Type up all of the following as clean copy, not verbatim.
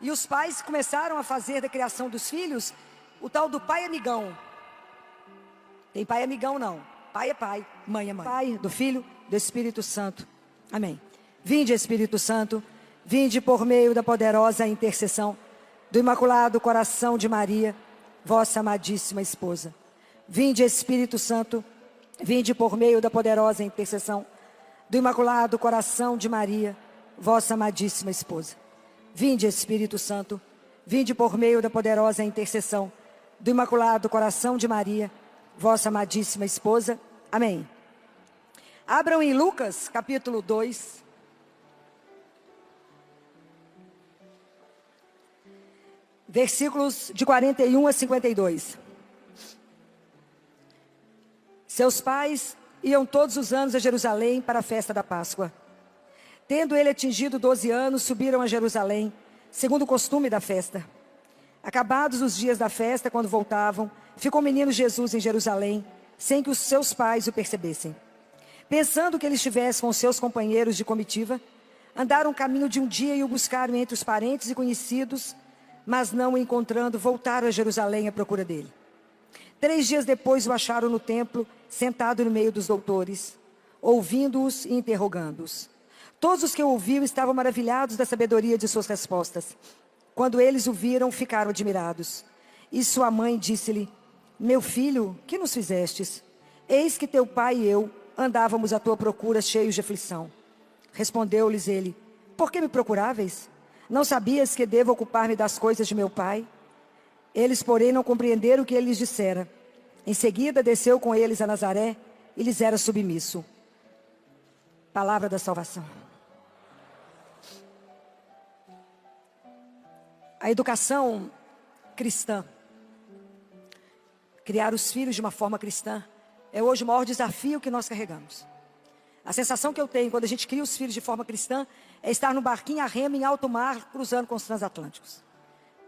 E os pais começaram a fazer da criação dos filhos o tal do pai amigão. Tem pai amigão não. Pai é pai, mãe é mãe. Pai, do Filho, do Espírito Santo. Amém. Vinde, Espírito Santo, vinde por meio da poderosa intercessão do Imaculado Coração de Maria, vossa amadíssima esposa. Vinde, Espírito Santo, vinde por meio da poderosa intercessão do Imaculado Coração de Maria, vossa amadíssima esposa. Vinde, Espírito Santo, vinde por meio da poderosa intercessão do Imaculado Coração de Maria, vossa amadíssima esposa. Amém. Abram em Lucas, capítulo 2. Versículos de 41 a 52. Seus pais iam todos os anos a Jerusalém para a festa da Páscoa. Tendo ele atingido 12 anos, subiram a Jerusalém, segundo o costume da festa. Acabados os dias da festa, quando voltavam, ficou o menino Jesus em Jerusalém, sem que os seus pais o percebessem. Pensando que ele estivesse com seus companheiros de comitiva, andaram o caminho de um dia e o buscaram entre os parentes e conhecidos, mas não o encontrando, voltaram a Jerusalém à procura dele. 3 dias depois o acharam no templo, sentado no meio dos doutores, ouvindo-os e interrogando-os. Todos os que o ouviam estavam maravilhados da sabedoria de suas respostas. Quando eles o viram, ficaram admirados. E sua mãe disse-lhe: meu filho, que nos fizestes? Eis que teu pai e eu andávamos à tua procura, cheios de aflição. Respondeu-lhes ele: por que me procuráveis? Não sabias que devo ocupar-me das coisas de meu pai? Eles, porém, não compreenderam o que ele lhes dissera. Em seguida, desceu com eles a Nazaré e lhes era submisso. Palavra da salvação. A educação cristã, criar os filhos de uma forma cristã, é hoje o maior desafio que nós carregamos. A sensação que eu tenho quando a gente cria os filhos de forma cristã é estar no barquinho a remo em alto mar, cruzando com os transatlânticos.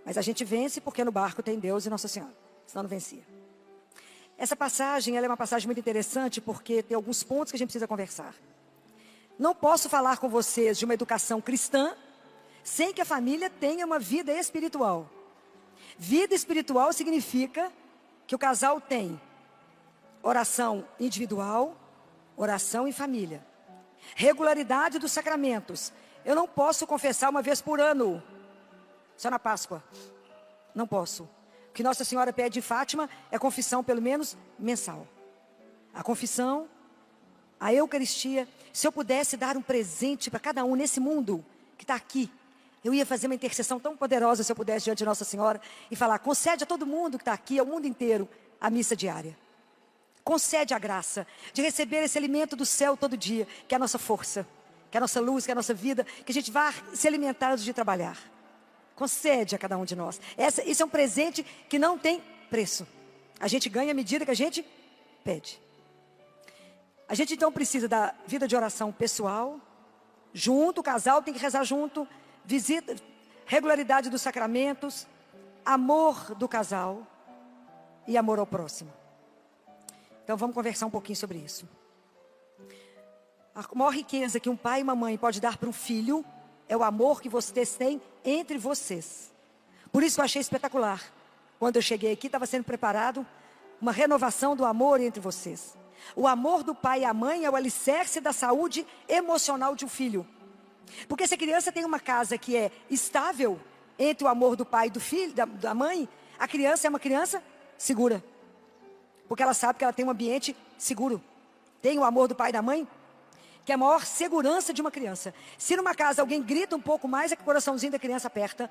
Mas a gente vence porque no barco tem Deus e Nossa Senhora, senão não vencia. Essa passagem, ela é uma passagem muito interessante porque tem alguns pontos que a gente precisa conversar. Não posso falar com vocês de uma educação cristã sem que a família tenha uma vida espiritual. Vida espiritual significa que o casal tem oração individual, oração em família. Regularidade dos sacramentos. Eu não posso confessar uma vez por ano, só na Páscoa. Não posso. O que Nossa Senhora pede em Fátima é confissão pelo menos mensal. A confissão, a Eucaristia. Se eu pudesse dar um presente para cada um nesse mundo que está aqui, eu ia fazer uma intercessão tão poderosa se eu pudesse diante de Nossa Senhora e falar: concede a todo mundo que está aqui, ao mundo inteiro, a missa diária. Concede a graça de receber esse alimento do céu todo dia, que é a nossa força, que é a nossa luz, que é a nossa vida, que a gente vá se alimentar antes de trabalhar. Concede a cada um de nós. Isso é um presente que não tem preço. A gente ganha à medida que a gente pede. A gente então precisa da vida de oração pessoal, junto, o casal tem que rezar junto, visita, regularidade dos sacramentos, amor do casal e amor ao próximo. Então vamos conversar um pouquinho sobre isso. A maior riqueza que um pai e uma mãe pode dar para um filho é o amor que vocês têm entre vocês. Por isso eu achei espetacular. Quando eu cheguei aqui, estava sendo preparado uma renovação do amor entre vocês. O amor do pai e a mãe é o alicerce da saúde emocional de um filho. Porque se a criança tem uma casa que é estável entre o amor do pai e do filho, da mãe, a criança é uma criança segura. Porque ela sabe que ela tem um ambiente seguro. Tem o amor do pai e da mãe, que é a maior segurança de uma criança. Se numa casa alguém grita um pouco mais, é que o coraçãozinho da criança aperta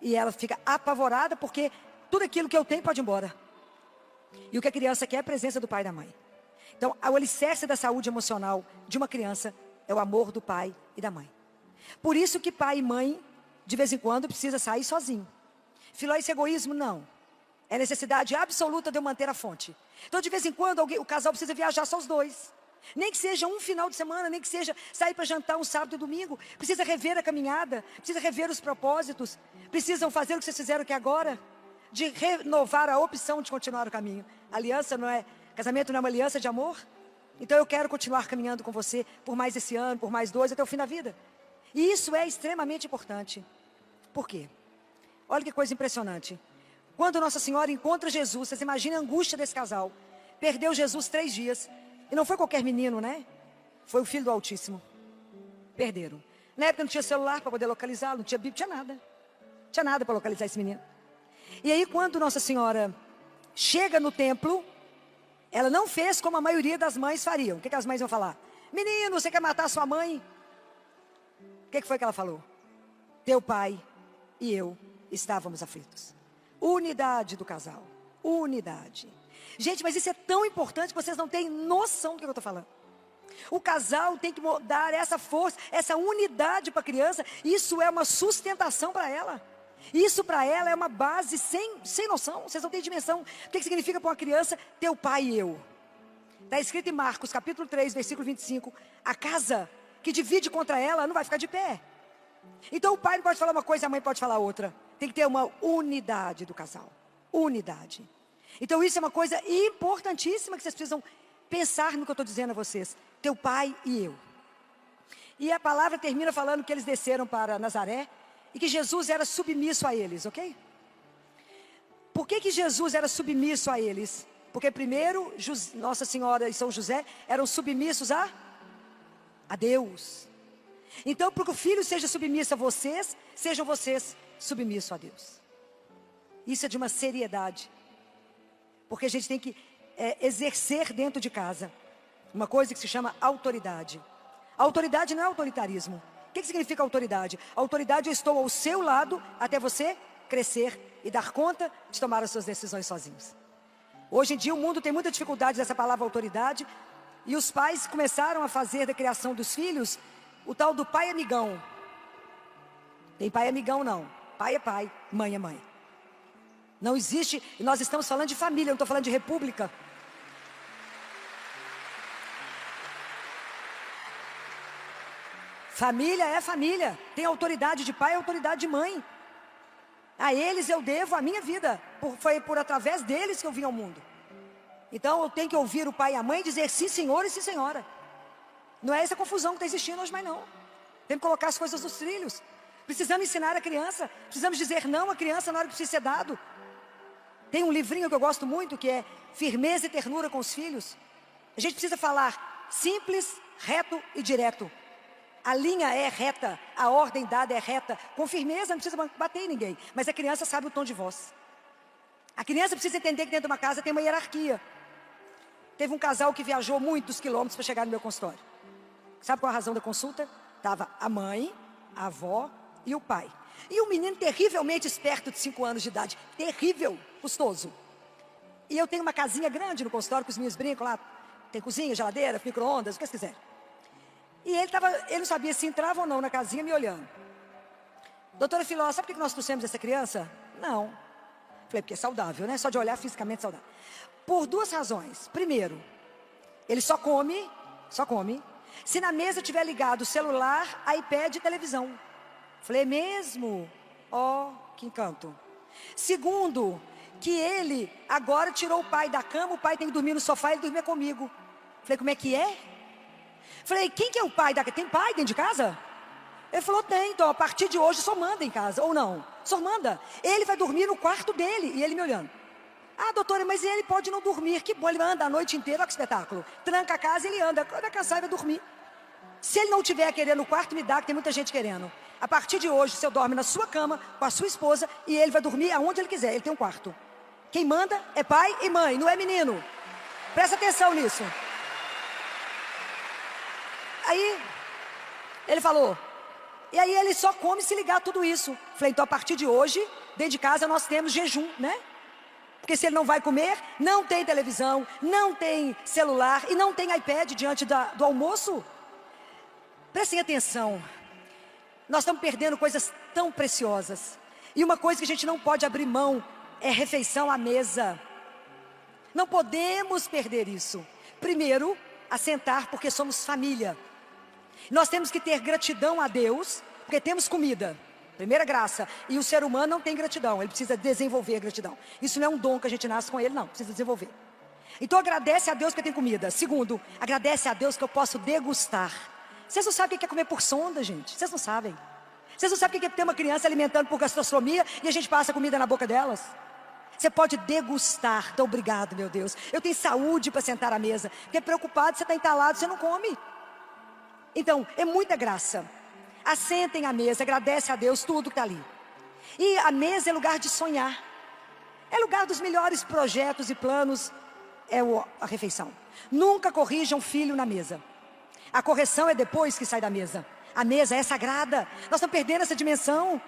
e ela fica apavorada porque tudo aquilo que eu tenho pode ir embora. E o que a criança quer é a presença do pai e da mãe. Então, o alicerce da saúde emocional de uma criança é o amor do pai e da mãe. Por isso que pai e mãe, de vez em quando, precisa sair sozinho. Filó, isso é egoísmo? Não. É necessidade absoluta de eu manter a fonte. Então, de vez em quando, o casal precisa viajar só os dois. Nem que seja um final de semana, nem que seja sair para jantar um sábado e domingo. Precisa rever a caminhada, precisa rever os propósitos. Precisam fazer o que vocês fizeram aqui agora, de renovar a opção de continuar o caminho. Aliança não é, casamento não é uma aliança de amor? Então eu quero continuar caminhando com você por mais esse ano, por mais 2, até o fim da vida. E isso é extremamente importante. Por quê? Olha que coisa impressionante. Quando Nossa Senhora encontra Jesus, vocês imaginem a angústia desse casal. Perdeu Jesus 3 dias. E não foi qualquer menino, né? Foi o Filho do Altíssimo. Perderam. Na época não tinha celular para poder localizá-lo, não tinha Bíblia, não tinha nada. Não tinha nada para localizar esse menino. E aí quando Nossa Senhora chega no templo, ela não fez como a maioria das mães fariam. O que as mães vão falar? Menino, você quer matar sua mãe? O que foi que ela falou? Teu pai e eu estávamos aflitos. Unidade do casal. Unidade. Gente, mas isso é tão importante que vocês não têm noção do que eu estou falando. O casal tem que dar essa força, essa unidade para a criança. Isso é uma sustentação para ela. Isso para ela é uma base sem noção. Vocês não têm dimensão. O que significa para uma criança teu pai e eu? Está escrito em Marcos, capítulo 3, versículo 25. A casa que divide contra ela não vai ficar de pé. Então o pai não pode falar uma coisa, a mãe pode falar outra. Tem que ter uma unidade do casal. Unidade. Então isso é uma coisa importantíssima que vocês precisam pensar no que eu estou dizendo a vocês. Teu pai e eu. E a palavra termina falando que eles desceram para Nazaré e que Jesus era submisso a eles, ok? Por que Jesus era submisso a eles? Porque primeiro, Nossa Senhora e São José eram submissos a Deus. Então, para que o filho seja submisso a vocês, sejam vocês submissos a Deus. Isso é de uma seriedade. Porque a gente tem que exercer dentro de casa uma coisa que se chama autoridade. Autoridade não é autoritarismo. O que significa autoridade? Autoridade, eu estou ao seu lado até você crescer e dar conta de tomar as suas decisões sozinhos. Hoje em dia o mundo tem muita dificuldade dessa palavra autoridade. E os pais começaram a fazer da criação dos filhos o tal do pai amigão. Tem pai amigão não. Pai é pai, mãe é mãe. Não existe, nós estamos falando de família, não estou falando de república. Família é família, tem autoridade de pai e autoridade de mãe. A eles eu devo a minha vida, foi por através deles que eu vim ao mundo. Então eu tenho que ouvir o pai e a mãe dizer sim senhor e sim senhora. Não é essa confusão que está existindo hoje mais não. Temos que colocar as coisas nos trilhos. Precisamos ensinar a criança, precisamos dizer não à criança na hora que precisa ser dado. Tem um livrinho que eu gosto muito que é Firmeza e Ternura com os Filhos. A gente precisa falar simples, reto e direto. A linha é reta, a ordem dada é reta. Com firmeza, não precisa bater em ninguém. Mas a criança sabe o tom de voz. A criança precisa entender que dentro de uma casa tem uma hierarquia. Teve um casal que viajou muitos quilômetros para chegar no meu consultório. Sabe qual a razão da consulta? Estava a mãe, a avó e o pai. E um menino terrivelmente esperto de 5 anos de idade. Terrível, custoso. E eu tenho uma casinha grande no consultório, que os meninos brincam lá. Tem cozinha, geladeira, micro-ondas, o que vocês quiserem. E ele não sabia se entrava ou não na casinha me olhando. Doutora Filó, sabe por que nós trouxemos essa criança? Não. Falei, porque é saudável, né? Só de olhar fisicamente saudável. Por 2 razões. Primeiro, ele só come, se na mesa tiver ligado celular, iPad e televisão. Falei, mesmo? Ó, que encanto. Segundo, que ele agora tirou o pai da cama, o pai tem que dormir no sofá, ele dormia comigo. Falei, como é que é? Falei, quem que é o pai da casa? Tem pai dentro de casa? Ele falou, tem, então a partir de hoje só manda em casa, ou não? Só manda. Ele vai dormir no quarto dele, e ele me olhando. Ah, doutora, mas ele pode não dormir, que bom, ele anda a noite inteira, olha que espetáculo. Tranca a casa e ele anda, quando é cansar ele vai dormir. Se ele não tiver querendo no quarto, me dá, que tem muita gente querendo. A partir de hoje, você dorme na sua cama, com a sua esposa, e ele vai dormir aonde ele quiser, ele tem um quarto. Quem manda é pai e mãe, não é menino. Presta atenção nisso. Aí, ele falou, e aí ele só come se ligar tudo isso. Falei, então a partir de hoje, dentro de casa nós temos jejum, né? Porque se ele não vai comer, não tem televisão, não tem celular e não tem iPad diante do almoço. Prestem atenção, nós estamos perdendo coisas tão preciosas. E uma coisa que a gente não pode abrir mão é refeição à mesa. Não podemos perder isso. Primeiro, assentar porque somos família. Nós temos que ter gratidão a Deus, porque temos comida. Primeira graça. E o ser humano não tem gratidão, ele precisa desenvolver gratidão. Isso não é um dom que a gente nasce com ele, não, precisa desenvolver. Então agradece a Deus que tem comida. Segundo, agradece a Deus que eu posso degustar. Vocês não sabem o que é comer por sonda, gente. Vocês não sabem. Vocês não sabem o que é ter uma criança alimentando por gastrostomia e a gente passa comida na boca delas? Você pode degustar. Então, obrigado, meu Deus. Eu tenho saúde para sentar à mesa. Porque preocupado, você está entalado, você não come. Então, é muita graça. Assentem à mesa, agradece a Deus tudo que está ali. E a mesa é lugar de sonhar. É lugar dos melhores projetos e planos. É a refeição. Nunca corrijam filho na mesa. A correção é depois que sai da mesa. A mesa é sagrada. Nós estamos perdendo essa dimensão.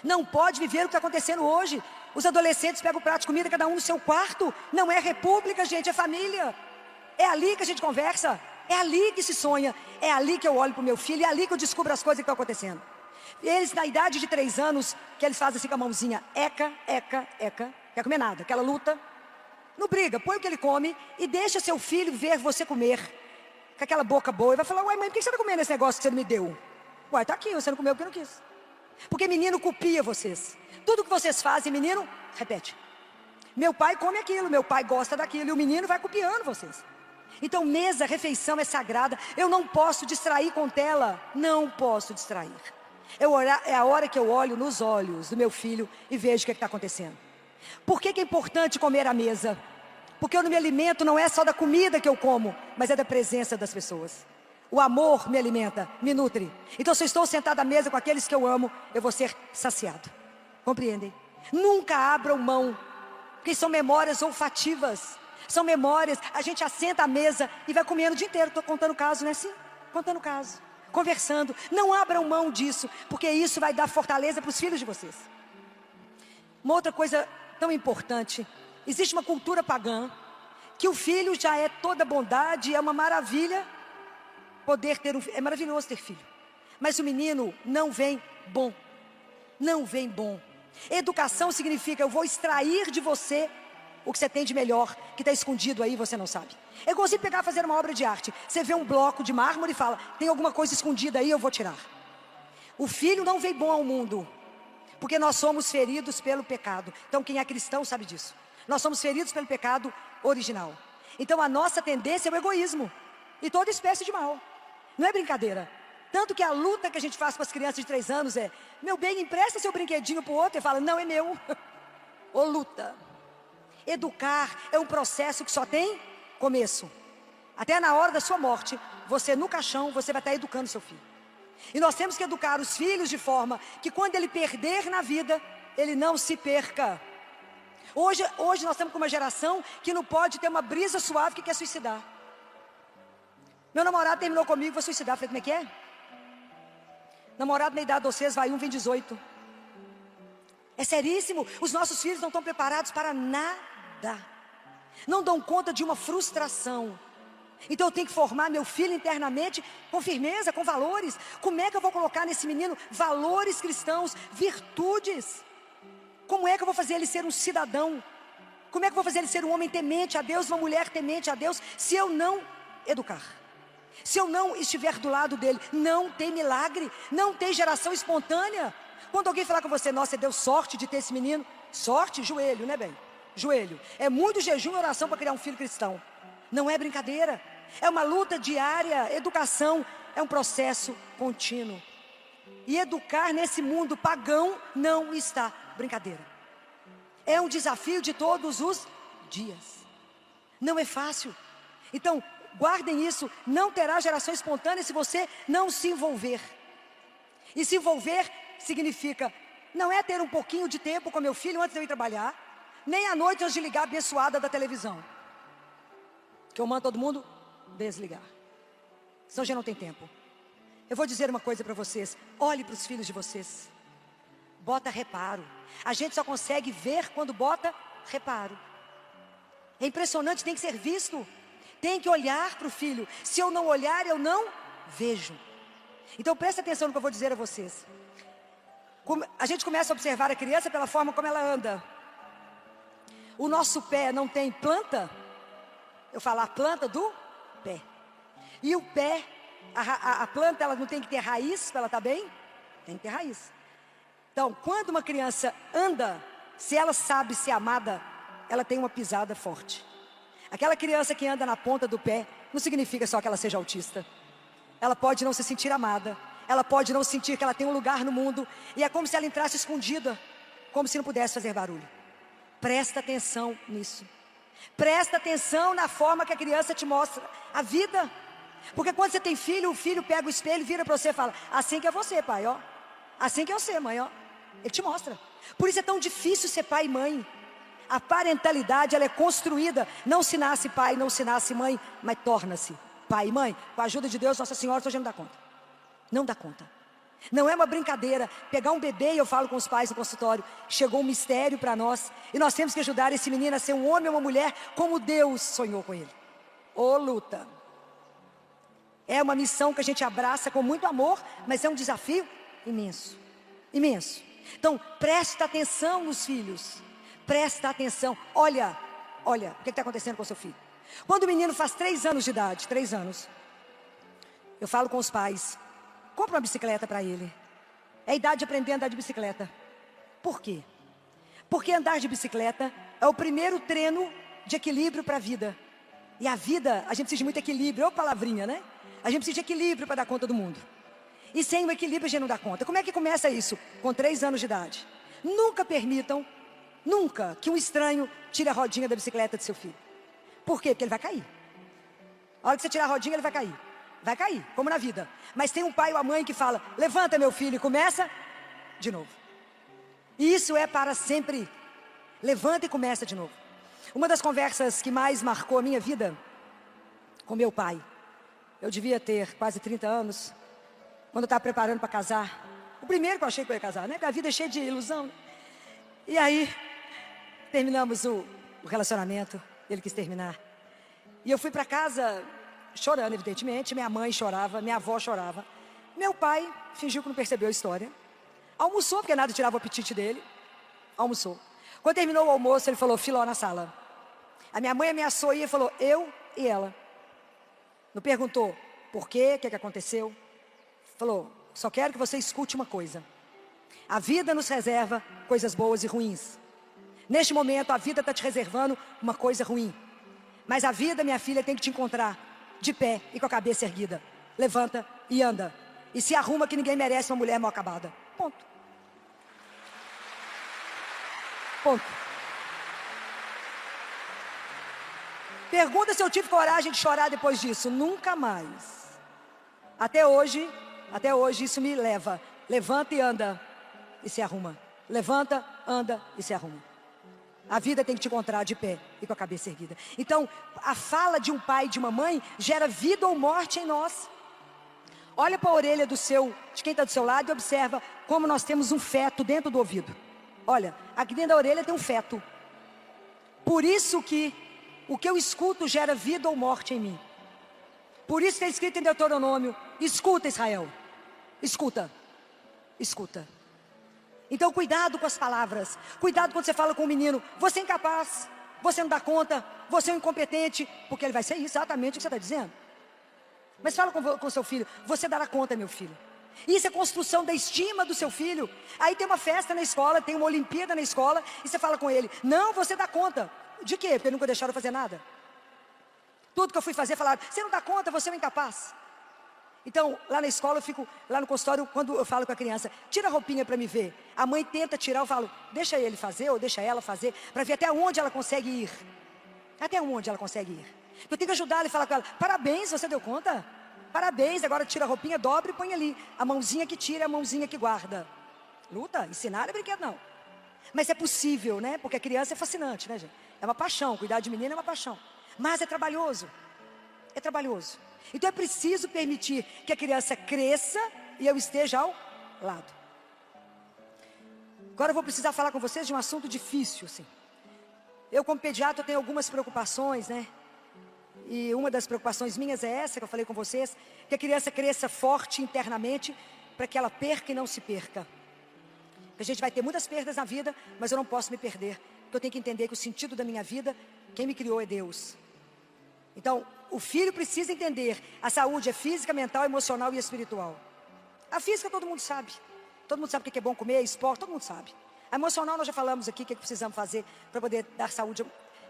Não pode viver o que está acontecendo hoje. Os adolescentes pegam o prato de comida, cada um no seu quarto. Não é república, gente, é família. É ali que a gente conversa. É ali que se sonha. É ali que eu olho para o meu filho. É ali que eu descubro as coisas que estão acontecendo. E eles, na idade de 3 anos, que eles fazem assim com a mãozinha. Eca, eca, eca. Quer comer nada. Aquela luta. Não briga, põe o que ele come e deixa seu filho ver você comer. Com aquela boca boa. E vai falar, ué mãe, por que você está comendo esse negócio que você não me deu? Ué, tá aqui, você não comeu porque não quis. Porque menino copia vocês. Tudo que vocês fazem, menino, repete. Meu pai come aquilo, meu pai gosta daquilo. E o menino vai copiando vocês. Então mesa, refeição é sagrada. Eu não posso distrair com tela. Não posso distrair. É a hora que eu olho nos olhos do meu filho e vejo o que está acontecendo. Por que é importante comer à mesa? Porque eu não me alimento, não é só da comida que eu como, mas é da presença das pessoas. O amor me alimenta, me nutre. Então se eu estou sentado à mesa com aqueles que eu amo, eu vou ser saciado. Compreendem? Nunca abram mão, porque são memórias olfativas. São memórias, a gente assenta à mesa e vai comendo o dia inteiro. Estou contando caso, não é assim? Contando caso, conversando. Não abram mão disso, porque isso vai dar fortaleza para os filhos de vocês. Uma outra coisa tão importante, existe uma cultura pagã, que o filho já é toda bondade, é uma maravilha poder ter é maravilhoso ter filho. Mas o menino não vem bom. Não vem bom. Educação significa, eu vou extrair de você o que você tem de melhor, que está escondido aí, você não sabe. É igual você pegar e fazer uma obra de arte. Você vê um bloco de mármore e fala, tem alguma coisa escondida aí, eu vou tirar. O filho não vem bom ao mundo, porque nós somos feridos pelo pecado. Então quem é cristão sabe disso. Nós somos feridos pelo pecado original. Então a nossa tendência é o egoísmo. E toda espécie de mal. Não é brincadeira. Tanto que a luta que a gente faz com as crianças de 3 anos é, meu bem, empresta seu brinquedinho para o outro. E fala, não, é meu. Ô luta. Educar é um processo que só tem começo. Até na hora da sua morte, você no caixão, você vai estar educando seu filho. E nós temos que educar os filhos de forma que quando ele perder na vida, ele não se perca. Hoje nós estamos com uma geração que não pode ter uma brisa suave que quer suicidar. Meu namorado terminou comigo, vou suicidar. Falei, como é que é? Namorado na idade de vocês, vai 1, vem 18. É seríssimo. Os nossos filhos não estão preparados para nada. Não dão conta de uma frustração. Então eu tenho que formar meu filho internamente com firmeza, com valores. Como é que eu vou colocar nesse menino valores cristãos, virtudes? Como é que eu vou fazer ele ser um cidadão? Como é que eu vou fazer ele ser um homem temente a Deus, uma mulher temente a Deus, se eu não educar? Se eu não estiver do lado dele, não tem milagre, não tem geração espontânea. Quando alguém falar com você, nossa, você deu sorte de ter esse menino. Sorte, joelho, né bem? Joelho. É muito jejum e oração para criar um filho cristão. Não é brincadeira. É uma luta diária. Educação é um processo contínuo. E educar nesse mundo pagão não está brincadeira. É um desafio de todos os dias. Não é fácil. Então, guardem isso. Não terá geração espontânea se você não se envolver. E se envolver significa, não é ter um pouquinho de tempo com meu filho antes de eu ir trabalhar, nem à noite antes de ligar a abençoada da televisão. Que eu mando todo mundo desligar. Senão já não tem tempo. Eu vou dizer uma coisa para vocês. Olhe para os filhos de vocês. Bota reparo. A gente só consegue ver quando bota reparo. É impressionante, tem que ser visto. Tem que olhar para o filho. Se eu não olhar, eu não vejo. Então presta atenção no que eu vou dizer a vocês. A gente começa a observar a criança pela forma como ela anda. O nosso pé não tem planta. Eu falo a planta do pé. E o pé, a planta, ela não tem que ter raiz para ela estar bem? Tem que ter raiz. Então, quando uma criança anda, se ela sabe ser amada, ela tem uma pisada forte. Aquela criança que anda na ponta do pé, não significa só que ela seja autista. Ela pode não se sentir amada. ela pode não sentir que ela tem um lugar no mundo. E é como se ela entrasse escondida, como se não pudesse fazer barulho. Presta atenção nisso. Presta atenção na forma que a criança te mostra a vida. Porque quando você tem filho, o filho pega o espelho, vira para você e fala: assim que é você, pai, ó. Assim que é você, mãe, ó. Ele te mostra. Por isso é tão difícil ser pai e mãe. A parentalidade, ela é construída. Não se nasce pai, não se nasce mãe, mas torna-se pai e mãe. Com a ajuda de Deus, Nossa Senhora, hoje não dá conta. Não dá conta. Não é uma brincadeira. Pegar um bebê, e eu falo com os pais no consultório, chegou um mistério para nós. E nós temos que ajudar esse menino a ser um homem ou uma mulher como Deus sonhou com ele. Ô luta. É uma missão que a gente abraça com muito amor, mas é um desafio imenso. Imenso. Então, presta atenção nos filhos. Presta atenção. Olha, o que está acontecendo com o seu filho. Quando o menino faz 3 anos de idade, 3 anos, eu falo com os pais: compra uma bicicleta para ele. É a idade de aprender a andar de bicicleta. Por quê? Porque andar de bicicleta é o primeiro treino de equilíbrio para a vida. E a vida, a gente precisa de muito equilíbrio. Ô palavrinha, né? A gente precisa de equilíbrio para dar conta do mundo. E sem o equilíbrio a gente não dá conta. Como é que começa isso? Com 3 anos de idade. Nunca permitam, nunca, que um estranho tire a rodinha da bicicleta do seu filho. Por quê? Porque ele vai cair. A hora que você tirar a rodinha, ele vai cair. Vai cair, como na vida. Mas tem um pai ou a mãe que fala: levanta, meu filho, e começa de novo. E isso é para sempre. Levanta e começa de novo. Uma das conversas que mais marcou a minha vida com meu pai, eu devia ter quase 30 anos, quando eu estava preparando para casar. O primeiro que eu achei que eu ia casar, né? Porque a vida é cheia de ilusão. E aí, terminamos o relacionamento, ele quis terminar. E eu fui para casa chorando, evidentemente. Minha mãe chorava, minha avó chorava. Meu pai fingiu que não percebeu a história. Almoçou, porque nada tirava o apetite dele. Almoçou. Quando terminou o almoço, ele falou: Filó na sala. A minha mãe ameaçou e ele falou: eu e ela. Não perguntou por quê, o que aconteceu. Falou: só quero que você escute uma coisa. A vida nos reserva coisas boas e ruins. Neste momento, a vida está te reservando uma coisa ruim. Mas a vida, minha filha, tem que te encontrar de pé e com a cabeça erguida. Levanta e anda. E se arruma, que ninguém merece uma mulher mal acabada. Ponto. Ponto. Pergunta se eu tive coragem de chorar depois disso. Nunca mais. Até hoje isso me leva. Levanta e anda e se arruma. Levanta, anda e se arruma. A vida tem que te encontrar de pé e com a cabeça erguida. Então, a fala de um pai e de uma mãe gera vida ou morte em nós. Olha para a orelha de quem está do seu lado e observa como nós temos um feto dentro do ouvido. Olha, aqui dentro da orelha tem um feto. Por isso que o que eu escuto gera vida ou morte em mim. Por isso que é escrito em Deuteronômio: escuta, Israel. Escuta. Escuta. Então cuidado com as palavras. Cuidado quando você fala com o menino: você é incapaz, você não dá conta, você é um incompetente. Porque ele vai ser exatamente o que você está dizendo. Mas fala com seu filho: você dará conta, meu filho. Isso é construção da estima do seu filho. Aí tem uma festa na escola, tem uma Olimpíada na escola, e você fala com ele: não, você dá conta. De quê? Porque nunca deixaram fazer nada. Tudo que eu fui fazer, falaram: você não dá conta, você é um incapaz. Então, lá na escola, eu fico, lá no consultório, quando eu falo com a criança: tira a roupinha para me ver. A mãe tenta tirar, eu falo: deixa ele fazer, ou deixa ela fazer, para ver até onde ela consegue ir. Até onde ela consegue ir. Eu tenho que ajudar ela e falar com ela: parabéns, você deu conta? Parabéns, agora tira a roupinha, dobra e põe ali. A mãozinha que tira, a mãozinha que guarda. Luta, ensinar é brinquedo não. Mas é possível, né? Porque a criança é fascinante, né, gente? É uma paixão, cuidar de menina é uma paixão. Mas é trabalhoso. É trabalhoso. Então é preciso permitir que a criança cresça e eu esteja ao lado. Agora eu vou precisar falar com vocês de um assunto difícil, assim. Eu, como pediatra, tenho algumas preocupações, né? E uma das preocupações minhas é essa que eu falei com vocês: que a criança cresça forte internamente, para que ela perca e não se perca. A gente vai ter muitas perdas na vida, mas eu não posso me perder. Porque eu tenho que entender que o sentido da minha vida, quem me criou é Deus. Então, o filho precisa entender: a saúde é física, mental, emocional e espiritual. A física todo mundo sabe. Todo mundo sabe o que é bom comer, esporte, todo mundo sabe. A emocional nós já falamos aqui, o que precisamos fazer para poder dar saúde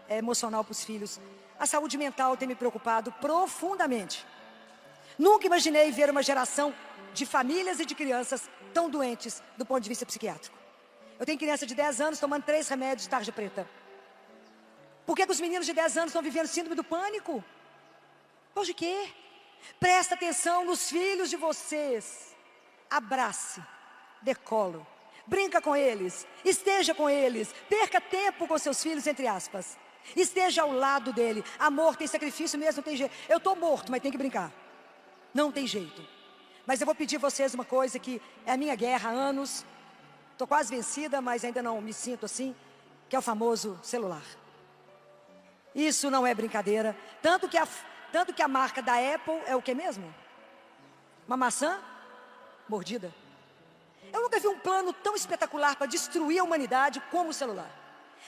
emocional para os filhos. A saúde mental tem me preocupado profundamente. Nunca imaginei ver uma geração de famílias e de crianças tão doentes do ponto de vista psiquiátrico. Eu tenho criança de 10 anos tomando 3 remédios de tarja preta. Por que os meninos de 10 anos estão vivendo síndrome do pânico? Por de quê? Presta atenção nos filhos de vocês. Abrace, dê colo, brinca com eles, esteja com eles, perca tempo com seus filhos, entre aspas. Esteja ao lado dele. Amor tem sacrifício mesmo, não tem jeito. Eu estou morto, mas tem que brincar. Não tem jeito. Mas eu vou pedir a vocês uma coisa que é a minha guerra há anos. Estou quase vencida, mas ainda não me sinto assim, que é o famoso celular. Isso não é brincadeira. Tanto que a marca da Apple é o que mesmo? Uma maçã mordida. Eu nunca vi um plano tão espetacular para destruir a humanidade como o celular.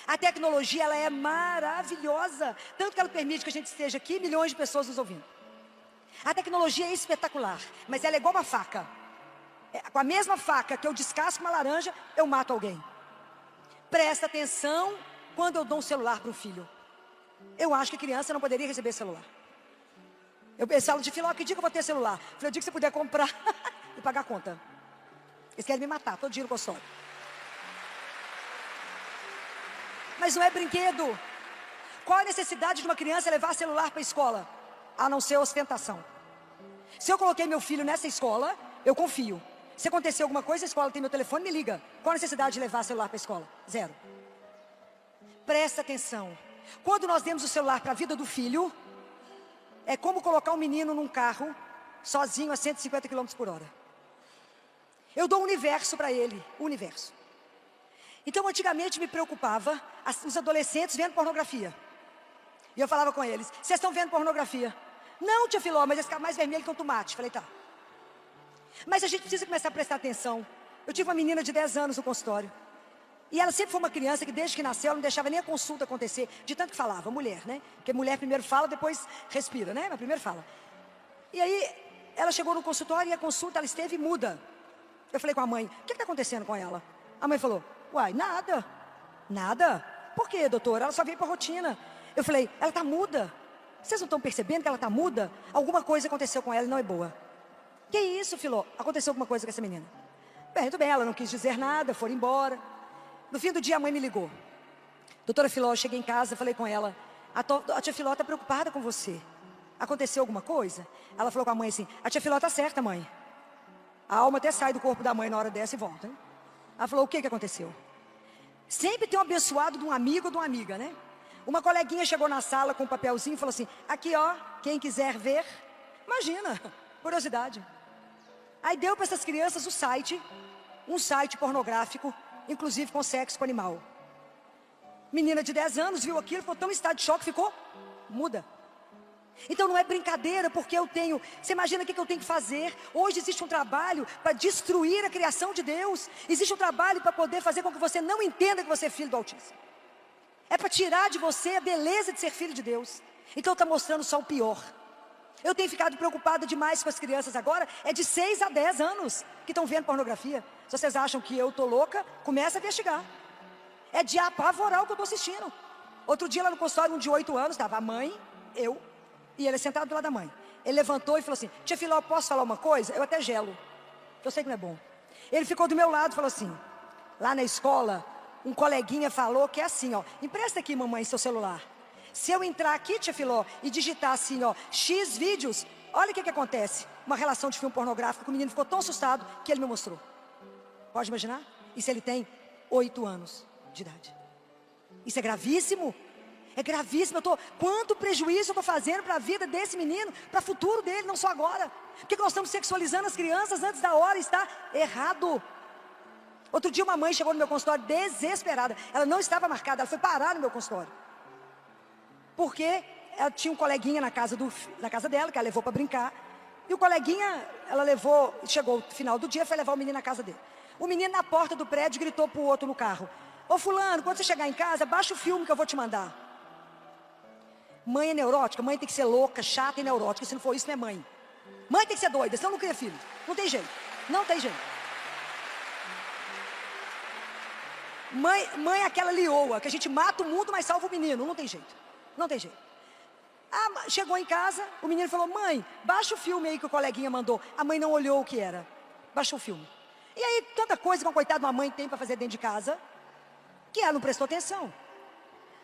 A tecnologia, ela é maravilhosa. Tanto que ela permite que a gente esteja aqui, milhões de pessoas nos ouvindo. A tecnologia é espetacular, mas ela é igual uma faca. Com a mesma faca que eu descasco uma laranja, eu mato alguém. Presta atenção quando eu dou um celular para um filho. Eu acho que criança não poderia receber celular. Eu falo de Filó, que dia que eu vou ter celular? Eu falei, o dia que você puder comprar e pagar a conta. Eles querem me matar, todo dia no consultório. Mas não é brinquedo. Qual a necessidade de uma criança levar celular para a escola? A não ser ostentação. Se eu coloquei meu filho nessa escola, eu confio. Se acontecer alguma coisa, a escola tem meu telefone, me liga. Qual a necessidade de levar celular para a escola? Zero. Presta atenção. Quando nós demos o celular para a vida do filho, é como colocar um menino num carro, sozinho a 150 km por hora. Eu dou o universo para ele, o universo. Então, antigamente me preocupava os adolescentes vendo pornografia. E eu falava com eles, vocês estão vendo pornografia? Não, tia Filó, mas eles ficam mais vermelho que um tomate. Falei, tá. Mas a gente precisa começar a prestar atenção. Eu tive uma menina de 10 anos no consultório. E ela sempre foi uma criança que desde que nasceu, ela não deixava nem a consulta acontecer. De tanto que falava, mulher, né? Porque mulher primeiro fala, depois respira, né? Mas primeiro fala. E aí, ela chegou no consultório e a consulta, ela esteve muda. Eu falei com a mãe, o que está acontecendo com ela? A mãe falou, uai, nada. Nada? Por quê, doutora? Ela só veio para rotina. Eu falei, ela está muda. Vocês não estão percebendo que ela está muda? Alguma coisa aconteceu com ela e não é boa. Que isso, Filó? Aconteceu alguma coisa com essa menina? Bem, muito bem, ela não quis dizer nada, foram embora. No fim do dia, a mãe me ligou. Doutora Filó, eu cheguei em casa, falei com ela, a tia Filó está preocupada com você. Aconteceu alguma coisa? Ela falou com a mãe assim, a tia Filó está certa, mãe. A alma até sai do corpo da mãe na hora dessa e volta. Hein? Ela falou, o que aconteceu? Sempre tem um abençoado de um amigo ou de uma amiga, né? Uma coleguinha chegou na sala com um papelzinho e falou assim, aqui ó, quem quiser ver, imagina, curiosidade. Aí deu para essas crianças um site pornográfico, inclusive com sexo com animal. Menina de 10 anos viu aquilo, ficou tão em estado de choque, ficou muda. Então não é brincadeira, porque eu tenho... Você imagina o que eu tenho que fazer? Hoje existe um trabalho para destruir a criação de Deus. Existe um trabalho para poder fazer com que você não entenda que você é filho do Altíssimo. É para tirar de você a beleza de ser filho de Deus. Então está mostrando só o pior. Eu tenho ficado preocupada demais com as crianças agora, é de 6 a 10 anos que estão vendo pornografia. Se vocês acham que eu estou louca, começa a investigar. É de apavorar o que eu estou assistindo. Outro dia lá no consultório, um de 8 anos, estava a mãe, eu, e ele sentado do lado da mãe. Ele levantou e falou assim, tia Filó, posso falar uma coisa? Eu até gelo, eu sei que não é bom. Ele ficou do meu lado e falou assim, lá na escola, um coleguinha falou que é assim, ó, empresta aqui, mamãe, seu celular. Se eu entrar aqui, tia Filó, e digitar assim, ó, X vídeos, olha o que acontece. Uma relação de filme pornográfico, que o menino ficou tão assustado que ele me mostrou. Pode imaginar? Isso ele tem 8 anos de idade. Isso é gravíssimo. É gravíssimo. Quanto prejuízo eu estou fazendo para a vida desse menino, para o futuro dele, não só agora. Porque nós estamos sexualizando as crianças antes da hora, está errado. Outro dia uma mãe chegou no meu consultório desesperada. Ela não estava marcada, ela foi parar no meu consultório. Porque ela tinha um coleguinha na casa dela, que ela levou para brincar. E o coleguinha, ela levou, chegou no final do dia, foi levar o menino na casa dele. O menino na porta do prédio gritou para o outro no carro, ô fulano, quando você chegar em casa, baixa o filme que eu vou te mandar. Mãe é neurótica, mãe tem que ser louca, chata e neurótica, se não for isso não é mãe. Mãe tem que ser doida, senão não cria filho. Não tem jeito, não tem jeito. Mãe é aquela lioa, que a gente mata o mundo, mas salva o menino, não tem jeito. Não tem jeito. Chegou em casa, o menino falou: mãe, baixa o filme aí que o coleguinha mandou. A mãe não olhou o que era, baixou o filme. E aí, tanta coisa que uma coitada de uma mãe tem para fazer dentro de casa, que ela não prestou atenção.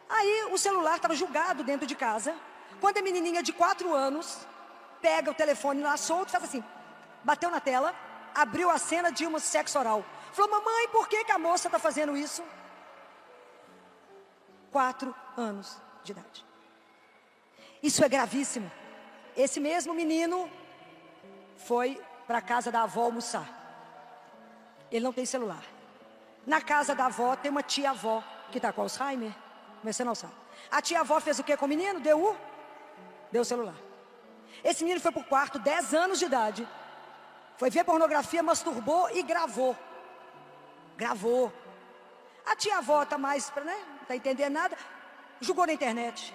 Aí o celular estava jogado dentro de casa, quando a menininha de 4 anos pega o telefone lá solto e faz assim, bateu na tela, abriu a cena de um sexo oral. Falou: mamãe, por que a moça está fazendo isso? 4 anos de idade. Isso é gravíssimo. Esse mesmo menino foi para a casa da avó almoçar. Ele não tem celular. Na casa da avó tem uma tia-avó que está com Alzheimer, mas você não sabe. A tia-avó fez o que com o menino? Deu o celular. Esse menino foi para o quarto, 10 anos de idade, foi ver pornografia, masturbou e gravou. A tia-avó está mais, né, não está entendendo nada, jogou na internet.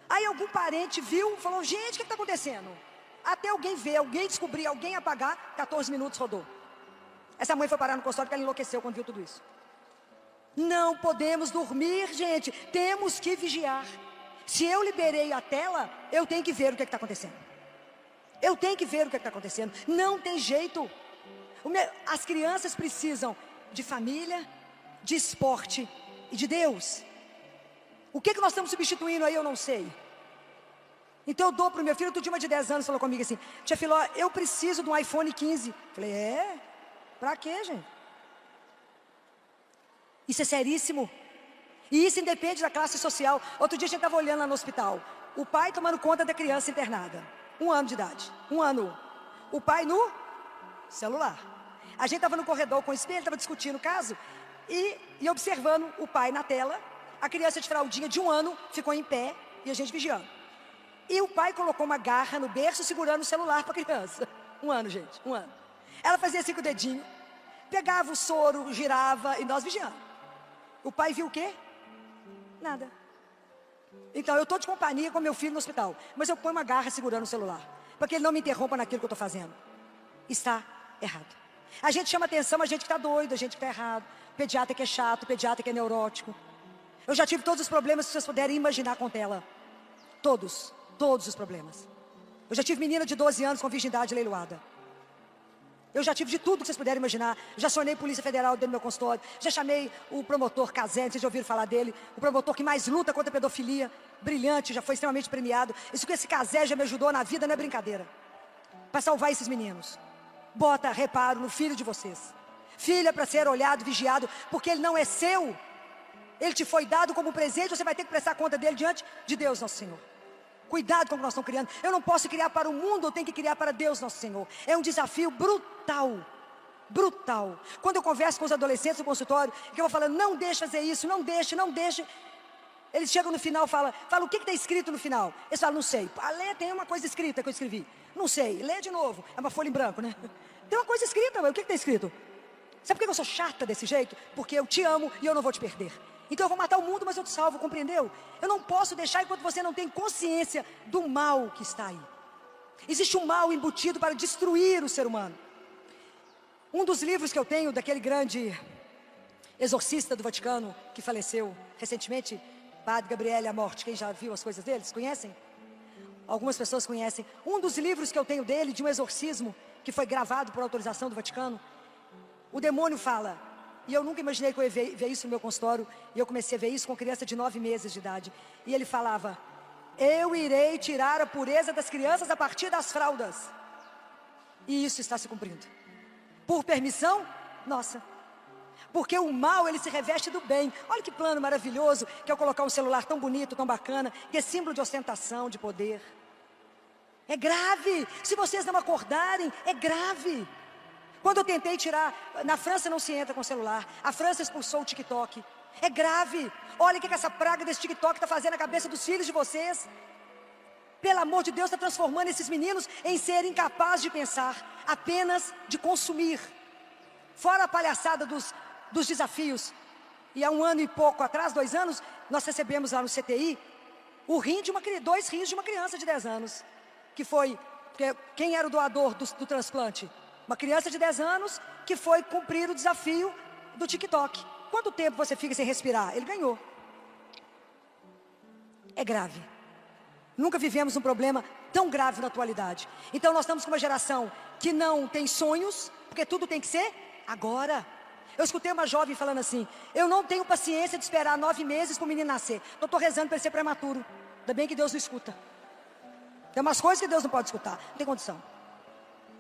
Aí algum parente viu, falou: gente, o que está acontecendo? Até alguém ver, alguém descobrir, alguém apagar, 14 minutos rodou. Essa mãe foi parar no consultório porque ela enlouqueceu quando viu tudo isso. Não podemos dormir, gente, temos que vigiar. Se eu liberei a tela, eu tenho que ver o que está acontecendo. Eu tenho que ver o que está acontecendo. Não tem jeito. As crianças precisam de família, de esporte e de Deus. O que nós estamos substituindo aí, eu não sei. Então eu dou para o meu filho, outro dia uma de 10 anos falou comigo assim: tia Filó, eu preciso de um iPhone 15. Falei: para quê, gente? Isso é seríssimo. E isso independe da classe social. Outro dia a gente estava olhando lá no hospital, o pai tomando conta da criança internada, 1 ano de idade, 1 ano. O pai no celular. A gente estava no corredor com o espelho, estava discutindo o caso e observando o pai na tela. A criança de fraldinha de 1 ano ficou em pé e a gente vigiando. E o pai colocou uma garra no berço segurando o celular para a criança. 1 ano, gente, 1 ano. Ela fazia assim com o dedinho, pegava o soro, girava e nós vigiando. O pai viu o quê? Nada. Então eu estou de companhia com meu filho no hospital, mas eu ponho uma garra segurando o celular, para que ele não me interrompa naquilo que eu estou fazendo. Está errado. A gente chama atenção, a gente que está doido, a gente que está errado. Pediatra que é chato, pediatra que é neurótico. Eu já tive todos os problemas que vocês puderem imaginar com tela. Todos os problemas. Eu já tive menina de 12 anos com virgindade leiloada. Eu já tive de tudo que vocês puderem imaginar. Já sonhei Polícia Federal dentro do meu consultório. Já chamei o promotor Cazé, vocês já ouviram falar dele. O promotor que mais luta contra a pedofilia. Brilhante, já foi extremamente premiado. Isso que esse Cazé já me ajudou na vida, não é brincadeira. Para salvar esses meninos. Bota reparo no filho de vocês. Filho é para ser olhado, vigiado, porque ele não é seu. Ele te foi dado como presente, você vai ter que prestar conta dele diante de Deus, nosso Senhor. Cuidado com o que nós estamos criando. Eu não posso criar para o mundo, eu tenho que criar para Deus, nosso Senhor. É um desafio brutal. Brutal. Quando eu converso com os adolescentes no consultório, que eu vou falando: não deixe fazer isso, não deixe. Eles chegam no final e falam: o que está escrito no final? Eles falam: não sei. Lê, tem uma coisa escrita que eu escrevi. Não sei, lê de novo. É uma folha em branco, né? Tem uma coisa escrita, mas o que está escrito? Sabe por que eu sou chata desse jeito? Porque eu te amo e eu não vou te perder. Então eu vou matar o mundo, mas eu te salvo, compreendeu? Eu não posso deixar enquanto você não tem consciência do mal que está aí. Existe um mal embutido para destruir o ser humano. Um dos livros que eu tenho, daquele grande exorcista do Vaticano, que faleceu recentemente, Padre Gabriele Amorti, quem já viu as coisas deles, conhecem? Algumas pessoas conhecem. Um dos livros que eu tenho dele, de um exorcismo, que foi gravado por autorização do Vaticano, o demônio fala, e eu nunca imaginei que eu ia ver isso no meu consultório, e eu comecei a ver isso com criança de 9 meses de idade, e ele falava: eu irei tirar a pureza das crianças a partir das fraldas. E isso está se cumprindo. Por permissão nossa. Porque o mal, ele se reveste do bem. Olha que plano maravilhoso, que é colocar um celular tão bonito, tão bacana, que é símbolo de ostentação, de poder. É grave. Se vocês não acordarem, é grave. Quando eu tentei tirar, na França não se entra com celular. A França expulsou o TikTok. É grave. Olha o que essa praga desse TikTok está fazendo na cabeça dos filhos de vocês. Pelo amor de Deus, está transformando esses meninos em serem incapazes de pensar, apenas de consumir. Fora a palhaçada dos desafios. E há 1 ano e pouco atrás, 2 anos, nós recebemos lá no CTI dois rins de uma criança de 10 anos. Que foi, quem era o doador do transplante? Uma criança de 10 anos que foi cumprir o desafio do TikTok. Quanto tempo você fica sem respirar? Ele ganhou. É grave. Nunca vivemos um problema tão grave na atualidade. Então nós estamos com uma geração que não tem sonhos, porque tudo tem que ser agora. Eu escutei uma jovem falando assim: eu não tenho paciência de esperar 9 meses para o menino nascer. Eu estou rezando para ele ser prematuro. Ainda bem que Deus não escuta. Tem umas coisas que Deus não pode escutar. Não tem condição.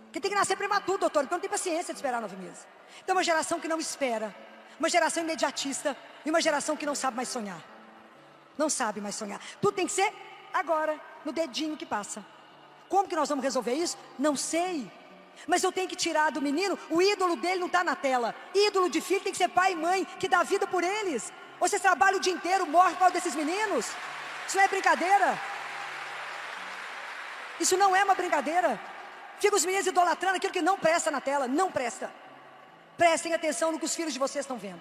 Porque tem que nascer prematuro, doutor, porque eu não tenho paciência de esperar 9 meses. Então é uma geração que não espera. Uma geração imediatista. E uma geração que não sabe mais sonhar. Não sabe mais sonhar. Tudo tem que ser agora, no dedinho que passa. Como que nós vamos resolver isso? Não sei. Mas eu tenho que tirar do menino, o ídolo dele não está na tela. Ídolo de filho tem que ser pai e mãe, que dá vida por eles. Vocês trabalham o dia inteiro, morrem por causa desses meninos. Isso não é brincadeira. Isso não é uma brincadeira. Fica os meninos idolatrando aquilo que não presta na tela. Não presta. Prestem atenção no que os filhos de vocês estão vendo.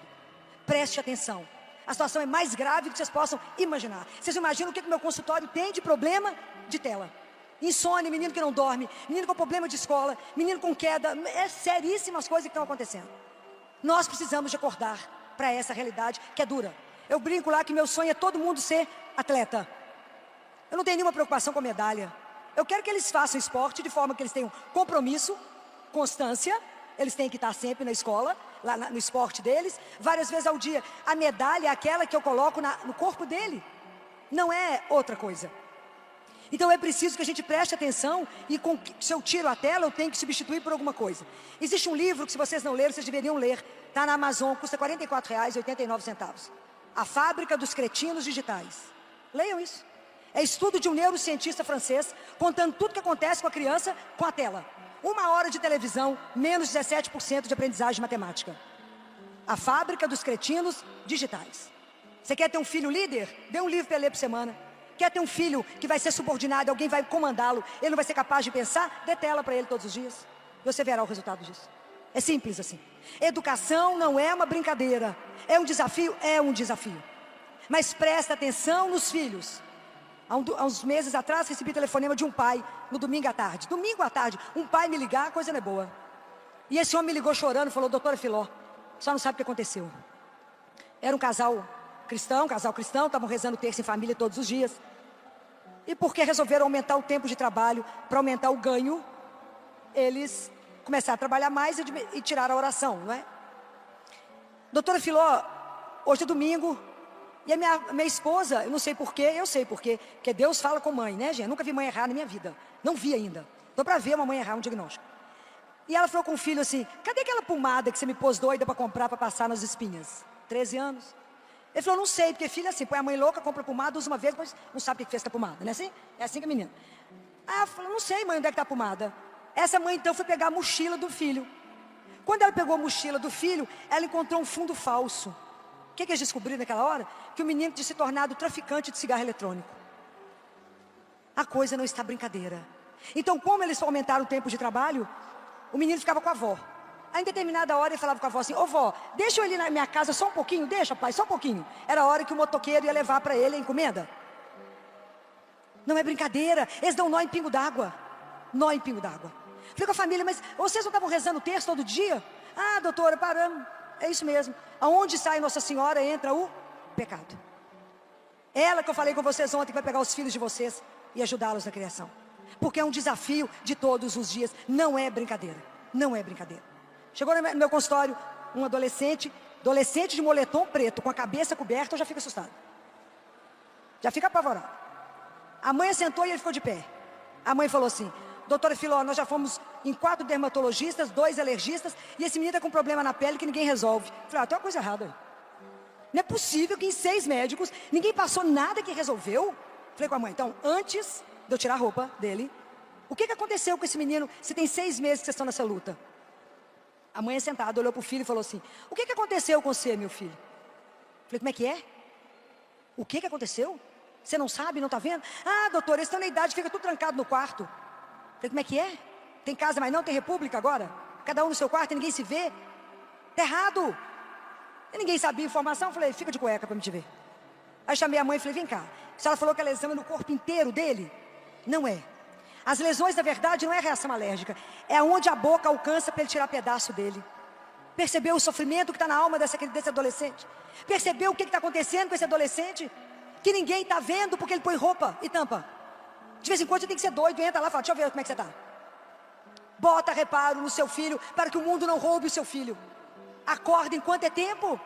Preste atenção. A situação é mais grave do que vocês possam imaginar. Vocês imaginam o que o meu consultório tem de problema de tela? Insônia, menino que não dorme, menino com problema de escola, menino com queda. É seríssimas coisas que estão acontecendo. Nós precisamos de acordar para essa realidade que é dura. Eu brinco lá que meu sonho é todo mundo ser atleta. Eu não tenho nenhuma preocupação com a medalha. Eu quero que eles façam esporte de forma que eles tenham compromisso, constância. Eles têm que estar sempre na escola, lá no esporte deles, várias vezes ao dia. A medalha é aquela que eu coloco no corpo dele. Não é outra coisa. Então é preciso que a gente preste atenção e se eu tiro a tela, eu tenho que substituir por alguma coisa. Existe um livro que se vocês não leram, vocês deveriam ler. Está na Amazon, custa R$ 44,89. A Fábrica dos Cretinos Digitais. Leiam isso. É estudo de um neurocientista francês, contando tudo que acontece com a criança com a tela. 1 hora de televisão, menos 17% de aprendizagem de matemática. A Fábrica dos Cretinos Digitais. Você quer ter um filho líder? Dê um livro para ele ler por semana. Quer ter um filho que vai ser subordinado, alguém vai comandá-lo, ele não vai ser capaz de pensar? Dê tela para ele todos os dias. E você verá o resultado disso. É simples assim. Educação não é uma brincadeira. É um desafio? É um desafio. Mas presta atenção nos filhos. Há uns meses atrás recebi telefonema de um pai, no domingo à tarde. Domingo à tarde, um pai me ligar, a coisa não é boa. E esse homem me ligou chorando, falou: doutora Filó, só não sabe o que aconteceu. Era um casal cristão, estavam rezando terça em família todos os dias. E porque resolveram aumentar o tempo de trabalho, para aumentar o ganho, eles começaram a trabalhar mais e tiraram a oração, não é? Doutora Filó, hoje é domingo, e a minha esposa, eu não sei porquê, eu sei porquê, porque Deus fala com mãe, né, gente? Nunca vi mãe errar na minha vida. Não vi ainda. Estou para ver uma mãe errar um diagnóstico. E ela falou com o filho assim: cadê aquela pomada que você me pôs doida para comprar, para passar nas espinhas? 13 anos. Ele falou: não sei, porque filho é assim, põe a mãe louca, compra pomada, usa uma vez, depois não sabe o que fez com a pomada, não é assim? É assim que a menina. Aí ela falou: não sei, mãe, onde é que está a pomada? Essa mãe então foi pegar a mochila do filho. Quando ela pegou a mochila do filho, ela encontrou um fundo falso. O que eles descobriram naquela hora? Que o menino tinha se tornado traficante de cigarro eletrônico. A coisa não está brincadeira. Então, como eles aumentaram o tempo de trabalho, o menino ficava com a avó. Aí, em determinada hora, ele falava com a avó assim: ô vó, deixa eu ir na minha casa só um pouquinho, deixa pai, só um pouquinho. Era a hora que o motoqueiro ia levar para ele a encomenda. Não é brincadeira, eles dão nó em pingo d'água. Nó em pingo d'água. Falei com a família: mas vocês não estavam rezando o terço todo dia? Ah, doutora, paramos. É isso mesmo. Aonde sai Nossa Senhora, entra o pecado. Ela que eu falei com vocês ontem, que vai pegar os filhos de vocês e ajudá-los na criação. Porque é um desafio de todos os dias. Não é brincadeira. Não é brincadeira. Chegou no meu consultório um adolescente de moletom preto, com a cabeça coberta, eu já fico assustado. Já fica apavorado. A mãe sentou e ele ficou de pé. A mãe falou assim: doutora Filó, nós já fomos em 4 dermatologistas, 2 alergistas, e esse menino está com problema na pele que ninguém resolve. Eu falei: tem uma coisa errada aí. Não é possível que em 6 médicos, ninguém passou nada que resolveu. Falei com a mãe: então, antes de eu tirar a roupa dele, o que aconteceu com esse menino, se tem 6 meses que vocês estão nessa luta? A mãe sentada, olhou para o filho e falou assim: o que aconteceu com você, meu filho? Falei: como é que é? O que aconteceu? Você não sabe, não está vendo? Ah, doutor, eles estão na idade, fica tudo trancado no quarto. Falei: como é que é? Tem casa, mas não tem república agora? Cada um no seu quarto e ninguém se vê? Está errado. E ninguém sabia a informação. Falei: fica de cueca para me te ver. Aí chamei a mãe e falei: vem cá, se ela falou que ela exame no corpo inteiro dele, não é. As lesões, na verdade, não é reação alérgica. É onde a boca alcança para ele tirar pedaço dele. Percebeu o sofrimento que está na alma desse adolescente? Percebeu o que está acontecendo com esse adolescente? Que ninguém está vendo porque ele põe roupa e tampa. De vez em quando você tem que ser doido, entra lá e fala, deixa eu ver como é que você está. Bota reparo no seu filho, para que o mundo não roube o seu filho. Acorda enquanto é tempo.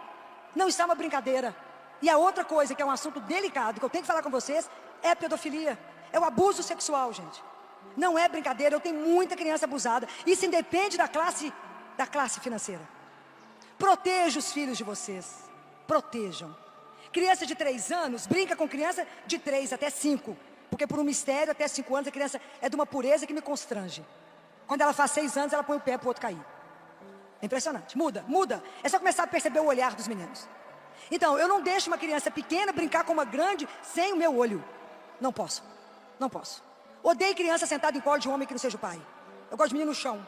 Não está uma brincadeira. E a outra coisa, que é um assunto delicado, que eu tenho que falar com vocês, é a pedofilia. É o abuso sexual, gente. Não é brincadeira, eu tenho muita criança abusada. Isso independe da classe financeira. Proteja os filhos de vocês. Protejam. Criança de 3 anos brinca com criança de 3 até 5. Porque por um mistério, até 5 anos, a criança é de uma pureza que me constrange. Quando ela faz 6 anos, ela põe o pé para o outro cair. É impressionante. Muda. É só começar a perceber o olhar dos meninos. Então, eu não deixo uma criança pequena brincar com uma grande sem o meu olho. Não posso. Odeio criança sentada em colo de homem que não seja o pai. Eu gosto de menino no chão,